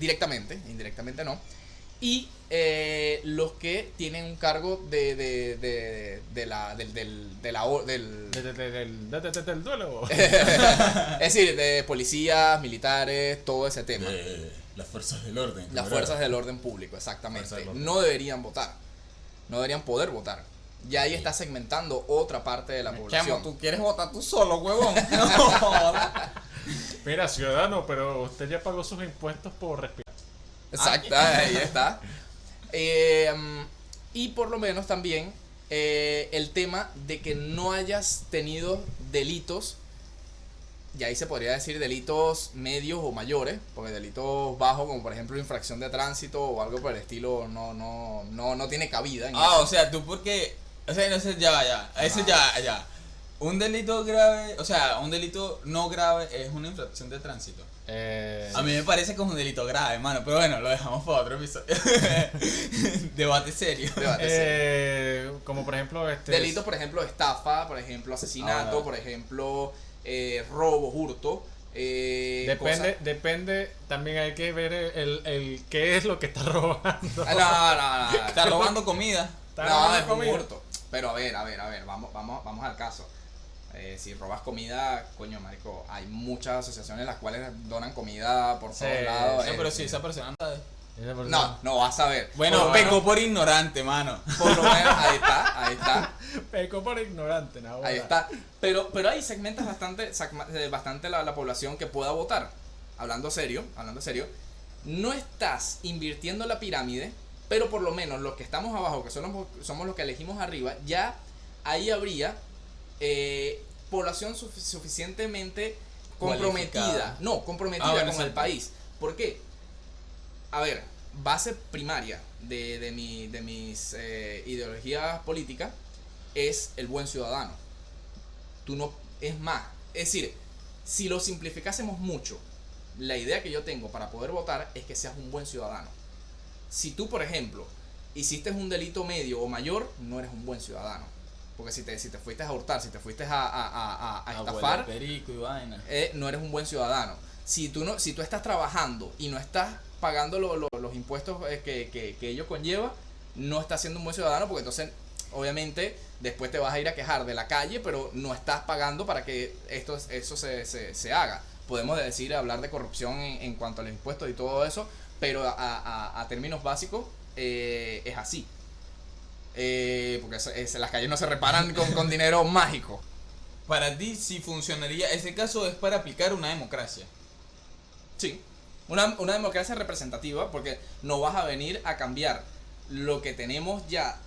y los que tienen un cargo Del duelo. es decir, de policías, militares, todo ese tema. Las fuerzas del orden. Las fuerzas del orden público, exactamente. Fuerzas del orden. No deberían votar. No deberían poder votar. Ya ahí está segmentando otra parte de la población. Chamo, tú quieres votar tú solo, huevón. No jodas. Mira, ciudadano, pero usted ya pagó sus impuestos por respirar. Exacto, ahí está. Y por lo menos también el tema de que no hayas tenido delitos, y ahí se podría decir delitos medios o mayores, porque delitos bajos como por ejemplo infracción de tránsito o algo por el estilo no tiene cabida en eso. O sea, tú porque... O sea, no sé, ya. Eso ya. Un delito grave, o sea, un delito no grave es una infracción de tránsito. A mí me parece que es un delito grave, mano, pero bueno, lo dejamos para otro episodio. Debate serio. Debate serio. Como por ejemplo Delitos, por ejemplo, estafa, por ejemplo, asesinato, Ah. por ejemplo, robo, hurto. Depende, también hay que ver el qué es lo que está robando. No. Está robando comida. Está No, robando es un comida. hurto. Pero a ver, vamos al caso. Si robas comida, coño, marico, hay muchas asociaciones las cuales donan comida por Sí, todos lados. No, pero si esa persona sabe. Esa persona- No vas a ver. Bueno, Por lo pecó por ignorante, mano. por lo menos, ahí está. Pecó por ignorante, ¿no? Ahí está. Pero hay segmentos bastante la población que pueda votar. Hablando serio, no estás invirtiendo en la pirámide, pero por lo menos los que estamos abajo, que somos los que elegimos arriba, ya ahí habría población suficientemente comprometida. Cualificada. Comprometida Bueno, con el exacto. país. ¿Por qué? A ver, base primaria de mis ideologías políticas es el buen ciudadano. Es más, es decir, si lo simplificásemos mucho, la idea que yo tengo para poder votar es que seas un buen ciudadano. Si tú, por ejemplo, hiciste un delito medio o mayor, no eres un buen ciudadano. Porque si te fuiste a hurtar, si te fuiste a estafar, Abuela, perico y vaina. no eres un buen ciudadano. Si tú estás trabajando y no estás pagando los impuestos que ello conlleva, no estás siendo un buen ciudadano, porque entonces obviamente después te vas a ir a quejar de la calle, pero no estás pagando para que eso se haga. Podemos hablar de corrupción en cuanto a los impuestos y todo eso, pero a términos básicos es así. Porque las calles no se reparan con dinero mágico. Para ti, si funcionaría, ese caso es para aplicar una democracia. Sí, una democracia representativa, porque no vas a venir a cambiar lo que tenemos ya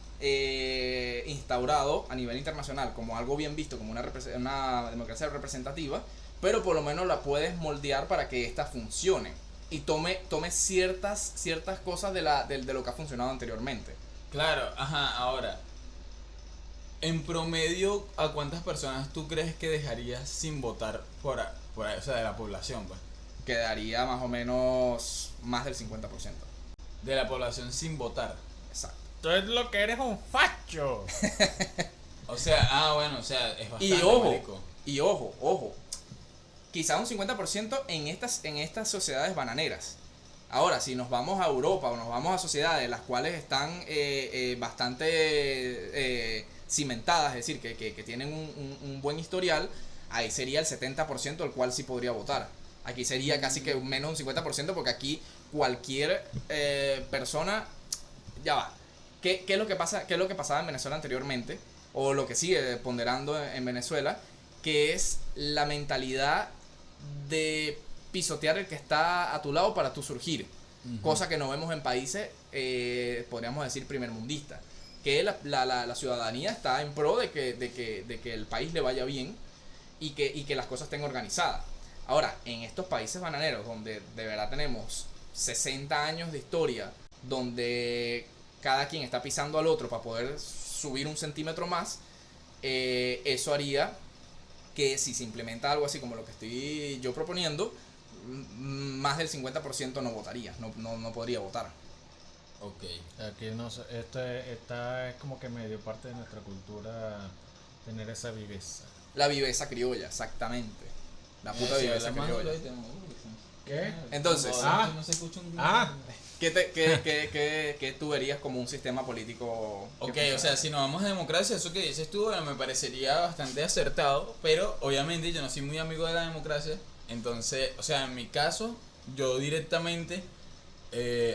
instaurado a nivel internacional como algo bien visto, como una democracia representativa, pero por lo menos la puedes moldear para que ésta funcione y tome ciertas cosas de lo que ha funcionado anteriormente. Claro, ajá, ahora. En promedio, ¿a cuántas personas tú crees que dejarías sin votar por ahí, o sea, de la población, pues? Quedaría más o menos más del 50%. De la población sin votar. Exacto. Tú es lo que eres un facho. O sea, bueno, o sea, es bastante, marico. Y ojo. Quizá un 50% en estas sociedades bananeras. Ahora, si nos vamos a Europa o nos vamos a sociedades las cuales están bastante cimentadas, es decir, que tienen un buen historial, ahí sería el 70% el cual sí podría votar. Aquí sería casi que menos un 50% porque aquí cualquier persona, ya va. ¿Qué es lo que pasa? ¿Qué es lo que pasaba en Venezuela anteriormente? O lo que sigue ponderando en Venezuela, que es la mentalidad de pisotear el que está a tu lado para tú surgir. Cosa que no vemos en países, podríamos decir, primermundistas. Que la ciudadanía está en pro de que el país le vaya bien y que las cosas estén organizadas. Ahora, en estos países bananeros, donde de verdad tenemos 60 años de historia, donde cada quien está pisando al otro para poder subir un centímetro más, eso haría que si se implementa algo así como lo que estoy yo proponiendo, más del 50% no votaría, no podría votar. Ok. Aquí no sé, esta es como que medio parte de nuestra cultura tener esa viveza. La viveza criolla, exactamente. La puta viveza criolla. ¿Qué? Entonces, no se escucha un... ¿qué tú verías como un sistema político? Ok, o sea, si nos vamos a democracia, eso que dices tú, bueno, me parecería bastante acertado, pero obviamente yo no soy muy amigo de la democracia, entonces, o sea, en mi caso, yo directamente,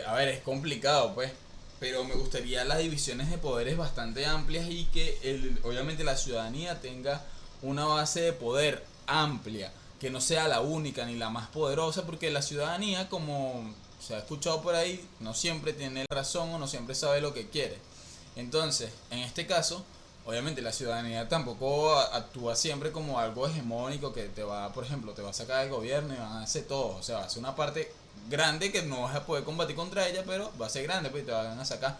a ver, es complicado, pues, pero me gustaría las divisiones de poderes bastante amplias y que obviamente la ciudadanía tenga una base de poder amplia, que no sea la única ni la más poderosa, porque la ciudadanía, como se ha escuchado por ahí, no siempre tiene razón o no siempre sabe lo que quiere. Entonces, en este caso, obviamente la ciudadanía tampoco actúa siempre como algo hegemónico que te va, por ejemplo, te va a sacar del gobierno y van a hacer todo. O sea, va a ser una parte grande que no vas a poder combatir contra ella, pero va a ser grande, pues te van a sacar.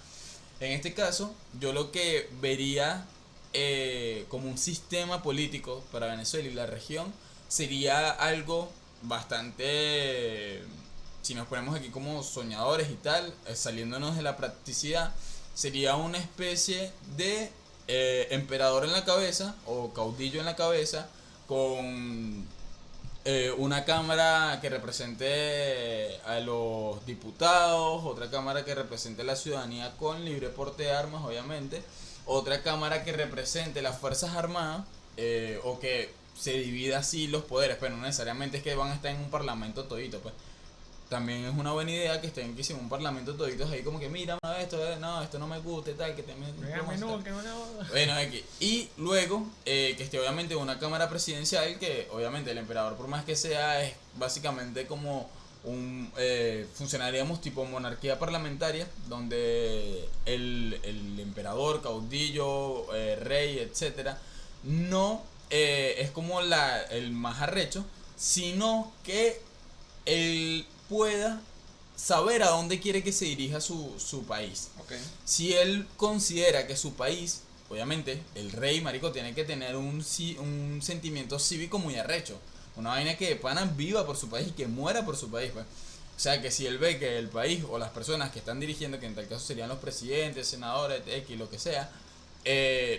En este caso, yo lo que vería como un sistema político para Venezuela y la región sería algo bastante, si nos ponemos aquí como soñadores y tal, saliéndonos de la practicidad, sería una especie de emperador en la cabeza o caudillo en la cabeza con una cámara que represente a los diputados, otra cámara que represente a la ciudadanía con libre porte de armas, obviamente, otra cámara que represente las fuerzas armadas, o que se divida así los poderes, pero no necesariamente es que van a estar en un parlamento todito, pues. También es una buena idea que estén en un parlamento toditos ahí como que mira esto, no, esto no me gusta y tal, que también... Bueno, aquí. Y luego que esté obviamente una cámara presidencial que obviamente el emperador por más que sea es básicamente como un funcionaríamos tipo monarquía parlamentaria donde el emperador, caudillo, rey, etcétera, no es como el más arrecho, sino que él pueda saber a dónde quiere que se dirija su país. Okay. Si él considera que su país, obviamente, el rey, marico, tiene que tener un sentimiento cívico muy arrecho. Una vaina que de pana viva por su país y que muera por su país, pues. O sea, que si él ve que el país o las personas que están dirigiendo, que en tal caso serían los presidentes, senadores, X, lo que sea,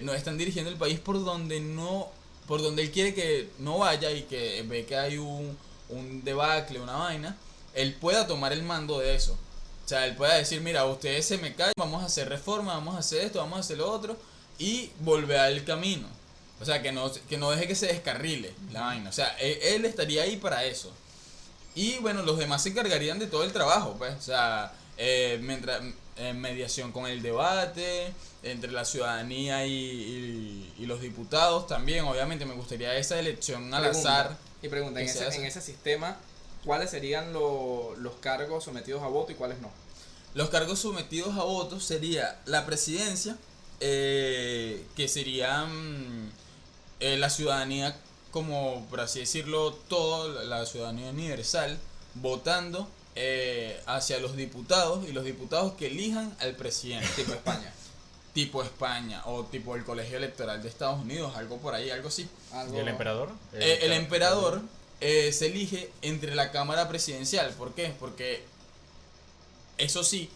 no están dirigiendo el país por donde él quiere que no vaya y que ve que hay un debacle, una vaina, él pueda tomar el mando de eso. O sea, él pueda decir, mira, ustedes se me callan, vamos a hacer reforma, vamos a hacer esto, vamos a hacer lo otro, y volver al camino. O sea, que no deje que se descarrile la vaina. O sea, él estaría ahí para eso. Y bueno, los demás se encargarían de todo el trabajo, pues. O sea, mientras mediación con el debate entre la ciudadanía y los diputados también. Obviamente me gustaría esa elección al azar. Y pregunta, en ese sistema, ¿cuáles serían los cargos sometidos a voto y cuáles no? Los cargos sometidos a voto sería la presidencia, que serían la ciudadanía, como por así decirlo, toda la ciudadanía universal, votando hacia los diputados y los diputados que elijan al presidente. Tipo España. Tipo España o tipo el colegio electoral de Estados Unidos, algo por ahí, algo así. ¿Y el emperador? El emperador se elige entre la cámara presidencial. ¿Por qué? Porque eso sí,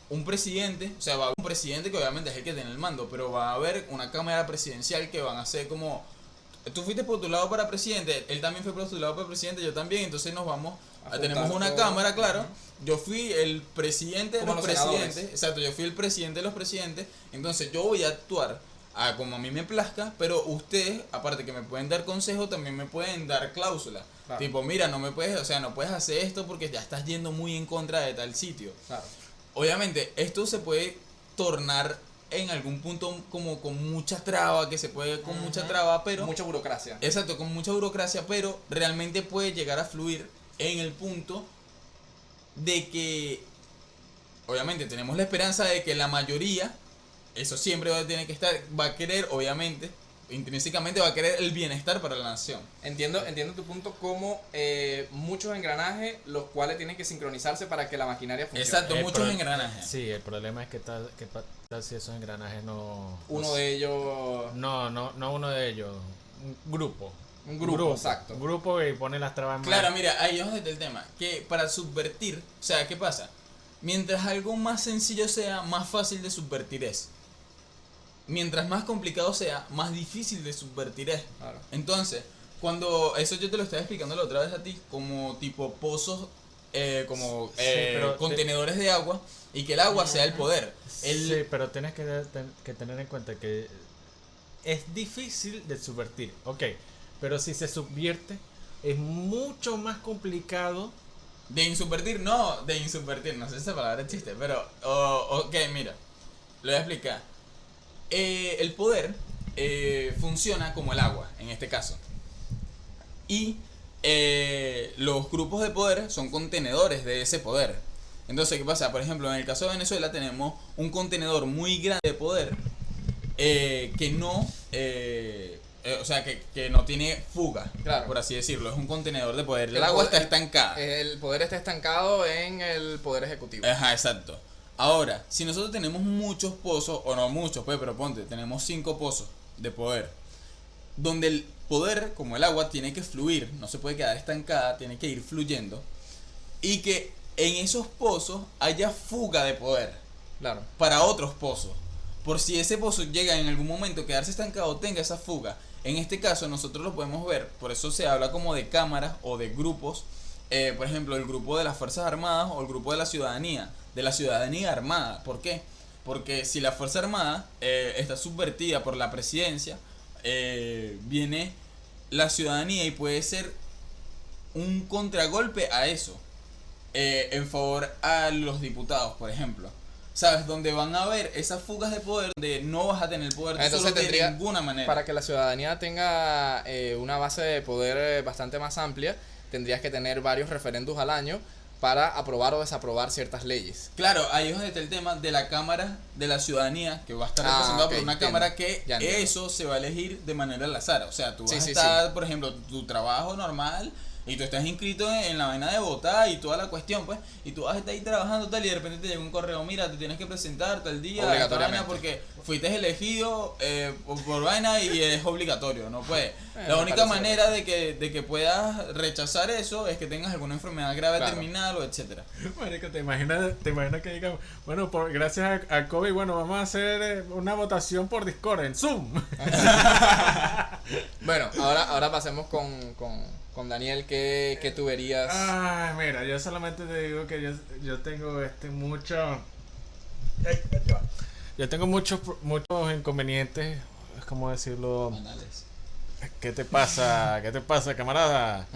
un presidente, o sea, va a haber un presidente que obviamente es el que tiene el mando, pero va a haber una cámara presidencial que van a ser como, tú fuiste postulado para presidente, él también fue postulado para presidente, yo también, entonces nos vamos, tenemos una cámara, claro, yo fui el presidente de los presidentes, exacto, yo fui el presidente de los presidentes, entonces yo voy a actuar como a mí me plazca, pero ustedes, aparte que me pueden dar consejos, también me pueden dar cláusulas. Claro. Tipo, mira, no me puedes, o sea, no puedes hacer esto porque ya estás yendo muy en contra de tal sitio. Claro. Obviamente, esto se puede tornar en algún punto como con mucha traba, que se puede con mucha traba, pero... Mucha burocracia. Exacto, con mucha burocracia, pero realmente puede llegar a fluir en el punto de que, obviamente, tenemos la esperanza de que la mayoría, eso siempre va a tener que estar, va a querer, obviamente, intrínsecamente va a querer el bienestar para la nación. Entiendo tu punto como muchos engranajes los cuales tienen que sincronizarse para que la maquinaria funcione. Exacto, muchos engranajes. Sí, el problema es que tal si esos engranajes no... Uno de ellos... No uno de ellos, un grupo. Un grupo, exacto. Un grupo que pone las trabas. Claro, mira, ahí es donde está el tema. Que para subvertir, o sea, ¿qué pasa? Mientras algo más sencillo sea, más fácil de subvertir es. Mientras más complicado sea, más difícil de subvertir es. Claro. Entonces, cuando eso yo te lo estaba explicando la otra vez a ti, como tipo pozos, contenedores de agua, y que el agua sea el poder. Sí, pero tienes que tener en cuenta que es difícil de subvertir, ok, pero si se subvierte es mucho más complicado. De insubvertir, no sé si esa palabra existe, pero, ok, mira, lo voy a explicar. El poder funciona como el agua, en este caso. Y los grupos de poder son contenedores de ese poder. Entonces, ¿qué pasa? Por ejemplo, en el caso de Venezuela tenemos un contenedor muy grande de poder que no... o sea, que no tiene fuga, claro, por así decirlo. Es un contenedor de poder. El agua está estancada. El poder está estancado en el poder ejecutivo. Ajá, exacto. Ahora, si nosotros tenemos muchos pozos, o no muchos, pues, pero ponte, tenemos 5 pozos de poder, donde el poder, como el agua, tiene que fluir, no se puede quedar estancada, tiene que ir fluyendo, y que en esos pozos haya fuga de poder, claro, para otros pozos. Por si ese pozo llega en algún momento a quedarse estancado, tenga esa fuga. En este caso nosotros lo podemos ver, por eso se habla como de cámaras o de grupos. Por ejemplo, el grupo de las Fuerzas Armadas o el grupo de la ciudadanía armada. ¿Por qué? Porque si la Fuerza Armada está subvertida por la presidencia, viene la ciudadanía y puede ser un contragolpe a eso, en favor a los diputados, por ejemplo. ¿Sabes? Donde van a haber esas fugas de poder, donde no vas a tener poder entonces solo de ninguna manera. Para que la ciudadanía tenga una base de poder bastante más amplia, tendrías que tener varios referendos al año para aprobar o desaprobar ciertas leyes. Claro, ahí es donde está el tema de la Cámara de la Ciudadanía, que va a estar representada por una cámara que eso se va a elegir de manera al azar. O sea, tú vas a estar, por ejemplo, tu trabajo normal, y tú estás inscrito en la vaina de votar y toda la cuestión, pues, y tú vas a estar ahí trabajando tal, y de repente te llega un correo, mira, te tienes que presentar tal día, esta vaina porque fuiste elegido por vaina y es obligatorio, no puede. La única manera de que puedas rechazar eso es que tengas alguna enfermedad grave, claro, terminal o etcétera. Marico, ¿te imaginas que digan, bueno, gracias a COVID, bueno, vamos a hacer una votación por Discord en Zoom? Bueno, ahora pasemos con Daniel, ¿qué tú verías? Ay, mira, yo solamente te digo que yo tengo yo tengo muchos inconvenientes, es como decirlo. Banales. ¿Qué te pasa, camarada?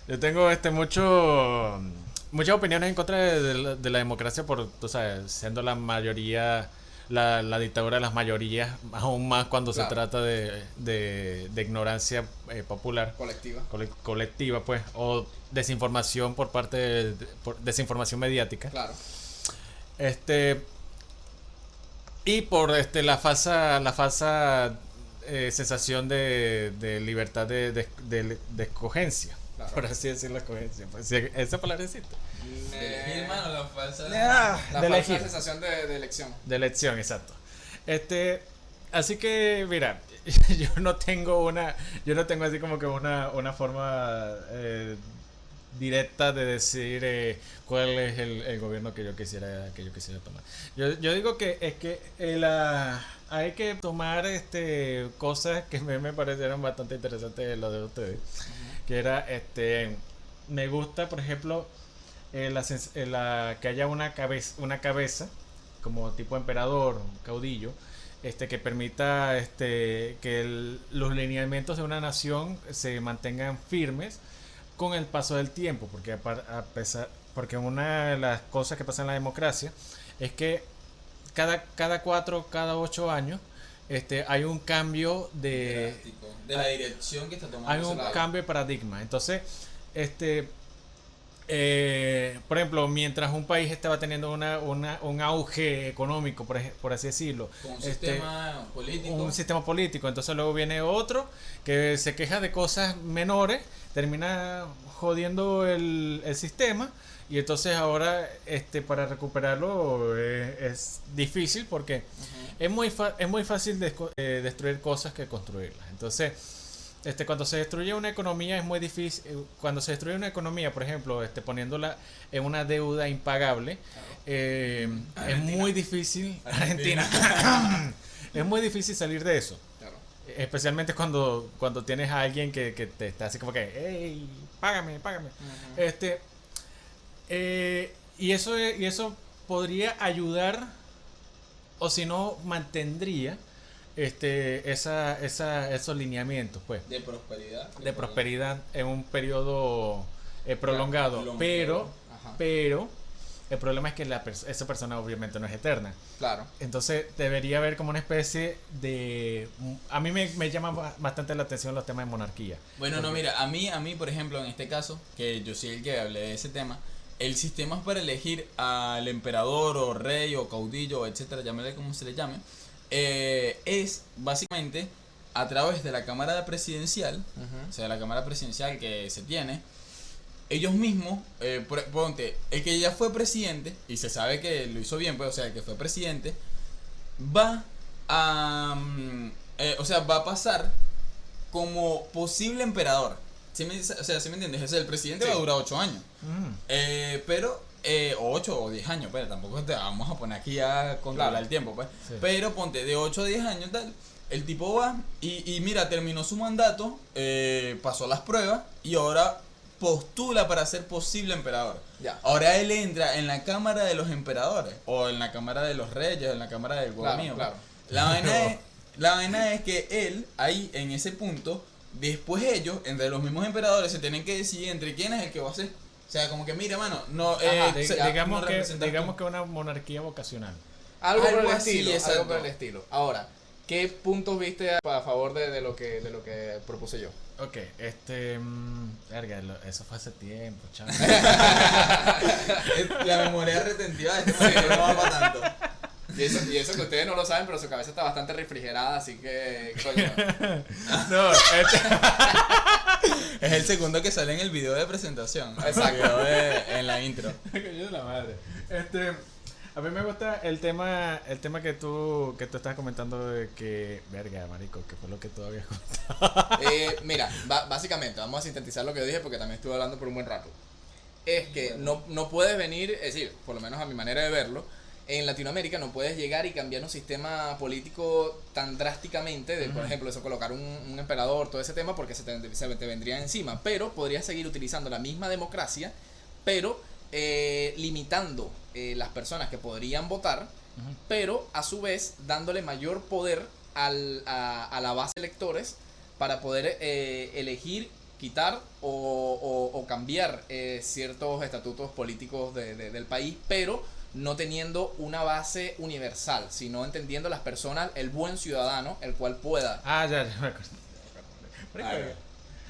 Yo tengo muchas opiniones en contra de la democracia, por, tú sabes, siendo la mayoría, la dictadura de las mayorías, aún más cuando claro, se trata de ignorancia popular, colectiva, pues, o desinformación por parte por desinformación mediática. Claro. Y por la falsa sensación de libertad de escogencia, claro, por así decirlo, escogencia, pues, esa palabra existe. Hermano, la falsa sensación de elección. De elección, exacto. Así que, mira, yo no tengo así como que una forma directa de decir cuál es el gobierno que yo quisiera tomar. Yo digo que es que hay que tomar cosas que me parecieron bastante interesantes de lo de ustedes, que era me gusta, por ejemplo, que haya una cabeza como tipo emperador, un caudillo, que permita que los lineamientos de una nación se mantengan firmes con el paso del tiempo, porque porque una de las cosas que pasa en la democracia es que cada 4, cada 8 años hay un cambio de la dirección que está tomando. Hay un cambio de paradigma. Entonces, por ejemplo, mientras un país estaba teniendo un auge económico, por así decirlo, con un sistema político, entonces luego viene otro que se queja de cosas menores, termina jodiendo el sistema, y entonces ahora para recuperarlo es difícil, porque es muy fácil destruir cosas que construirlas. Entonces, cuando se destruye una economía es muy difícil. Cuando se destruye una economía, por ejemplo, poniéndola en una deuda impagable, es muy difícil. Argentina. Es muy difícil salir de eso. Claro. Especialmente cuando tienes a alguien que te está así como que, hey, págame. Y eso podría ayudar, o si no, mantendría esos lineamientos, pues, de prosperidad en un periodo prolongado, pero el problema es que esa persona obviamente no es eterna. Claro. Entonces debería haber como una especie de... A mí me llama bastante la atención los temas de monarquía. Bueno, no, mira, a mí por ejemplo, en este caso, que yo soy el que hablé de ese tema, el sistema para elegir al emperador o rey o caudillo, etcétera, llámale como se le llame, es básicamente a través de la cámara presidencial, o sea, la cámara presidencial que se tiene, ellos mismos, ponte, el que ya fue presidente, y se sabe que lo hizo bien, pues, o sea, el que fue presidente, va a pasar como posible emperador. ¿Sí me entiendes? O sea, el presidente va a durar 8 años. Pero 8 o 10 años, pero tampoco te vamos a poner aquí a controlar el tiempo, pues. Sí. Pero ponte de 8 a 10 años tal, el tipo va y mira, terminó su mandato, pasó las pruebas y ahora postula para ser posible emperador. Ya. Ahora él entra en la cámara de los emperadores, o en la cámara de los reyes, o en la cámara del gobierno. Claro. La vaina es que él, ahí en ese punto, después ellos, entre los mismos emperadores, se tienen que decidir entre quién es el que va a ser. O sea, como que mira, mano, no, digamos que una monarquía vocacional. Algo por el estilo. Ahora, ¿qué puntos viste a favor de lo que propuse yo? Ok, verga, eso fue hace tiempo, chaval. La memoria retentiva de este no va para tanto. Y eso que ustedes no lo saben, pero su cabeza está bastante refrigerada, así que, coño. No, es el segundo que sale en el video de presentación. Exacto. En la intro. Coño de la madre. A mí me gusta el tema que tú estás comentando de que, verga, marico, que fue lo que tú habías comentado. Mira, básicamente, vamos a sintetizar lo que yo dije porque también estuve hablando por un buen rato. Es que no puedes venir, es decir, por lo menos a mi manera de verlo, en Latinoamérica no puedes llegar y cambiar un sistema político tan drásticamente, por ejemplo, eso, colocar un emperador, todo ese tema, porque se te vendría encima, pero podrías seguir utilizando la misma democracia, pero limitando las personas que podrían votar, pero a su vez dándole mayor poder a la base de electores para poder elegir, quitar o cambiar ciertos estatutos políticos del país, pero no teniendo una base universal, sino entendiendo las personas, el buen ciudadano, el cual pueda... Ya me acuerdo.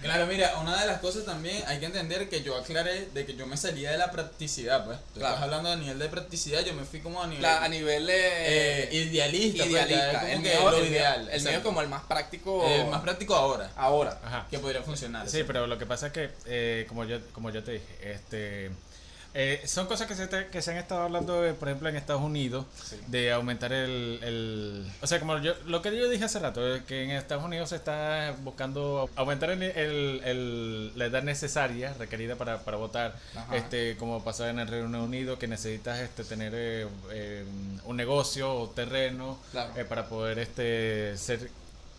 Claro, mira, una de las cosas también hay que entender que yo aclaré de que yo me salía de la practicidad, pues. Tú estás hablando a nivel de practicidad, yo me fui como a nivel idealista. Idealista. El mío es como el más práctico. El más práctico ahora. Ajá. Que podría funcionar. Sí, pero lo que pasa es que, como yo te dije, son cosas que se han estado hablando, por ejemplo, en Estados Unidos, de aumentar o sea, como lo que yo dije hace rato, es que en Estados Unidos se está buscando aumentar la edad necesaria, requerida para votar, como pasó en el Reino Unido, que necesitas tener un negocio o terreno, claro, para poder ser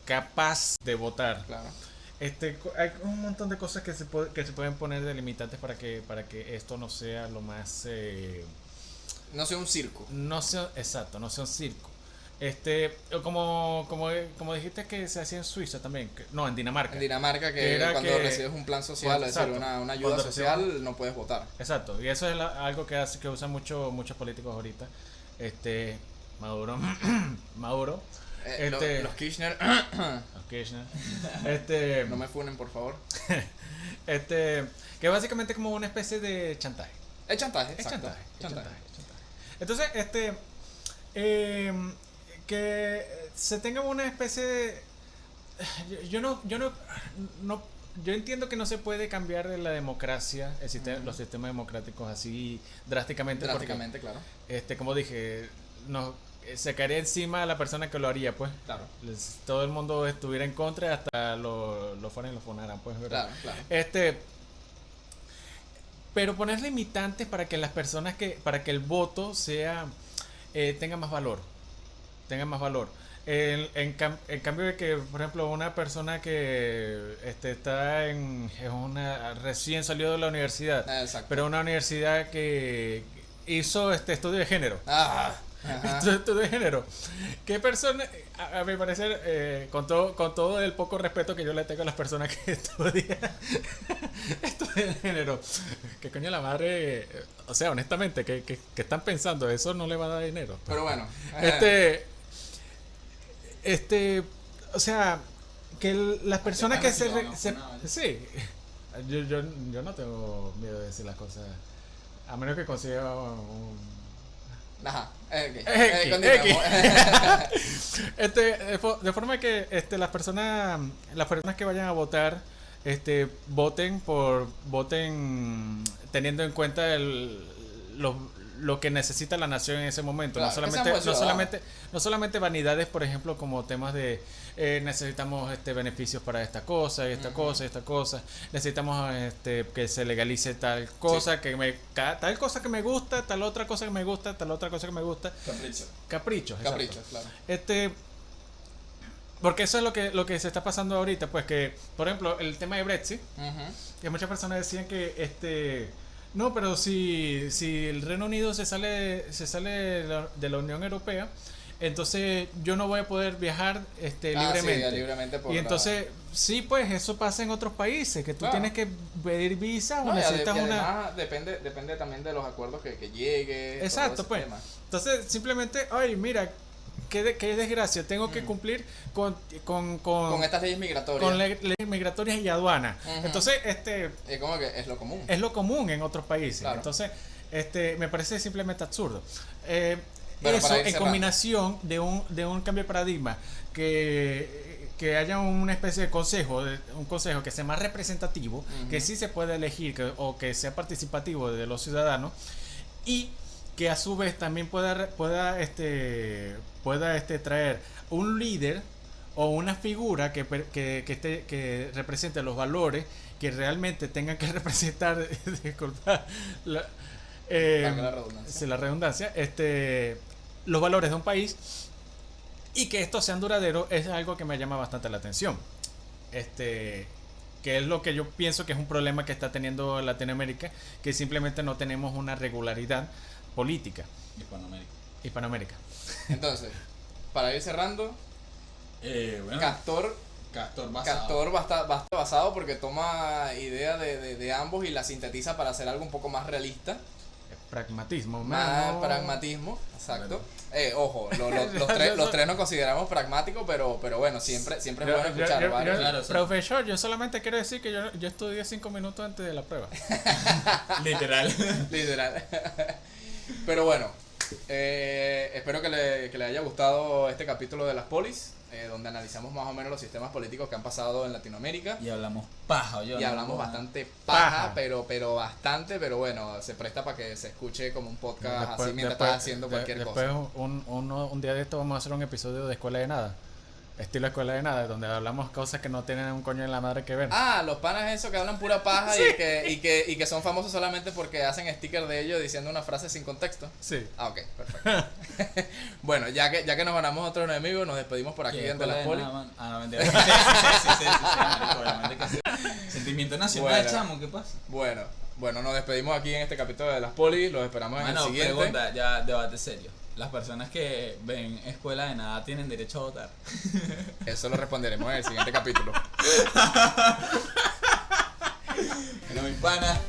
capaz de votar. Claro. Hay un montón de cosas que se pueden poner de limitantes para que esto no sea lo más... no sea un circo. No sea un circo. Como dijiste que se hacía en Suiza también, no, en Dinamarca. En Dinamarca, que era cuando recibes un plan social, es decir, exacto, una ayuda social, no puedes votar. Exacto, y eso es algo que usan muchos políticos ahorita. Maduro. Maduro. Los Kirchner. Los Kirchner. No me funen, por favor. Que es básicamente como una especie de chantaje. Es chantaje, Es exacto. chantaje. Entonces, que se tenga una especie de... Yo entiendo que no se puede cambiar la democracia, los sistemas democráticos así drásticamente. Drásticamente, claro. Como dije, se caería encima a la persona que lo haría, pues. Claro. Todo el mundo estuviera en contra y hasta lo fueran y lo funaran, pues, ¿verdad? Claro. Pero poner limitantes para que para que el voto tenga más valor. En cambio de que, por ejemplo, una persona que está recién salió de la universidad, pero una universidad que hizo estudio de género. Estudio de género. ¿Qué persona, a mi parecer, con todo el poco respeto que yo le tengo a las personas que estudian estudio de género, que coño la madre, o sea, honestamente, que están pensando, eso no le va a dar dinero. Pero bueno. O sea, que las personas que sí, yo no tengo miedo de decir las cosas, a menos que consiga un... Ajá, de forma que las personas que vayan a votar voten teniendo en cuenta lo que necesita la nación en ese momento. Claro, no solamente vanidades, por ejemplo, como temas de necesitamos beneficios para esta cosa y esta cosa y esta cosa, necesitamos que se legalice tal cosa, tal cosa que me gusta, tal otra cosa que me gusta, tal otra cosa que me gusta. Caprichos, claro. Porque eso es lo que se está pasando ahorita, pues, que por ejemplo el tema de Brexit, que muchas personas decían que no, pero si el Reino Unido se sale de la Unión Europea, entonces yo no voy a poder viajar libremente. Sí, libremente y entonces, sí, pues eso pasa en otros países, que tú tienes que pedir visa o necesitas además, depende también de los acuerdos que llegue. Exacto, pues. Tema. Entonces, simplemente, ay, mira, qué desgracia, tengo que cumplir con estas leyes migratorias. Con leyes migratorias y aduanas. Entonces, es como que es lo común. Es lo común en otros países. Claro. Entonces, me parece simplemente absurdo. Bueno, eso en combinación de un cambio de paradigma, que haya una especie de un consejo que sea más representativo, que sí se pueda elegir o que sea participativo de los ciudadanos, y que a su vez también pueda traer un líder o una figura que represente los valores que realmente tengan que representar, disculpa la redundancia, los valores de un país, y que estos sean duraderos. Es algo que me llama bastante la atención, que es lo que yo pienso que es un problema que está teniendo Latinoamérica, que simplemente no tenemos una regularidad política. Hispanoamérica. Entonces, para ir cerrando, Castor basado porque toma idea de ambos y la sintetiza para hacer algo un poco más realista. Pragmatismo, pragmatismo, exacto. Ojo, los tres nos consideramos pragmáticos, pero bueno, siempre es bueno escuchar. Profesor, yo solamente quiero decir que yo estudié 5 minutos antes de la prueba. Literal. Pero bueno, espero que le haya gustado este capítulo de las polis, donde analizamos más o menos los sistemas políticos que han pasado en Latinoamérica. Y hablamos paja. Bastante paja, pero bastante, pero bueno, se presta para que se escuche como un podcast así mientras estás haciendo cualquier cosa. Después, un día de esto vamos a hacer un episodio de Escuela de Nada. Estilo Escuela de Nada, donde hablamos cosas que no tienen un coño en la madre que ver. Los panas esos que hablan pura paja. Sí. y que son famosos solamente porque hacen stickers de ellos diciendo una frase sin contexto. Sí. Ok, perfecto. Bueno, ya que nos ganamos otro enemigo, nos despedimos por aquí dentro de las poli. No, mentira. Sí. Sentimiento nacional, chamo, ¿qué pasa? Bueno, nos despedimos aquí en este capítulo de las poli. Los esperamos en el siguiente. Pregunta, ya debate serio. las personas que ven Escuela de Nada tienen derecho a votar. Eso lo responderemos en el siguiente capítulo. Bueno, mis panas,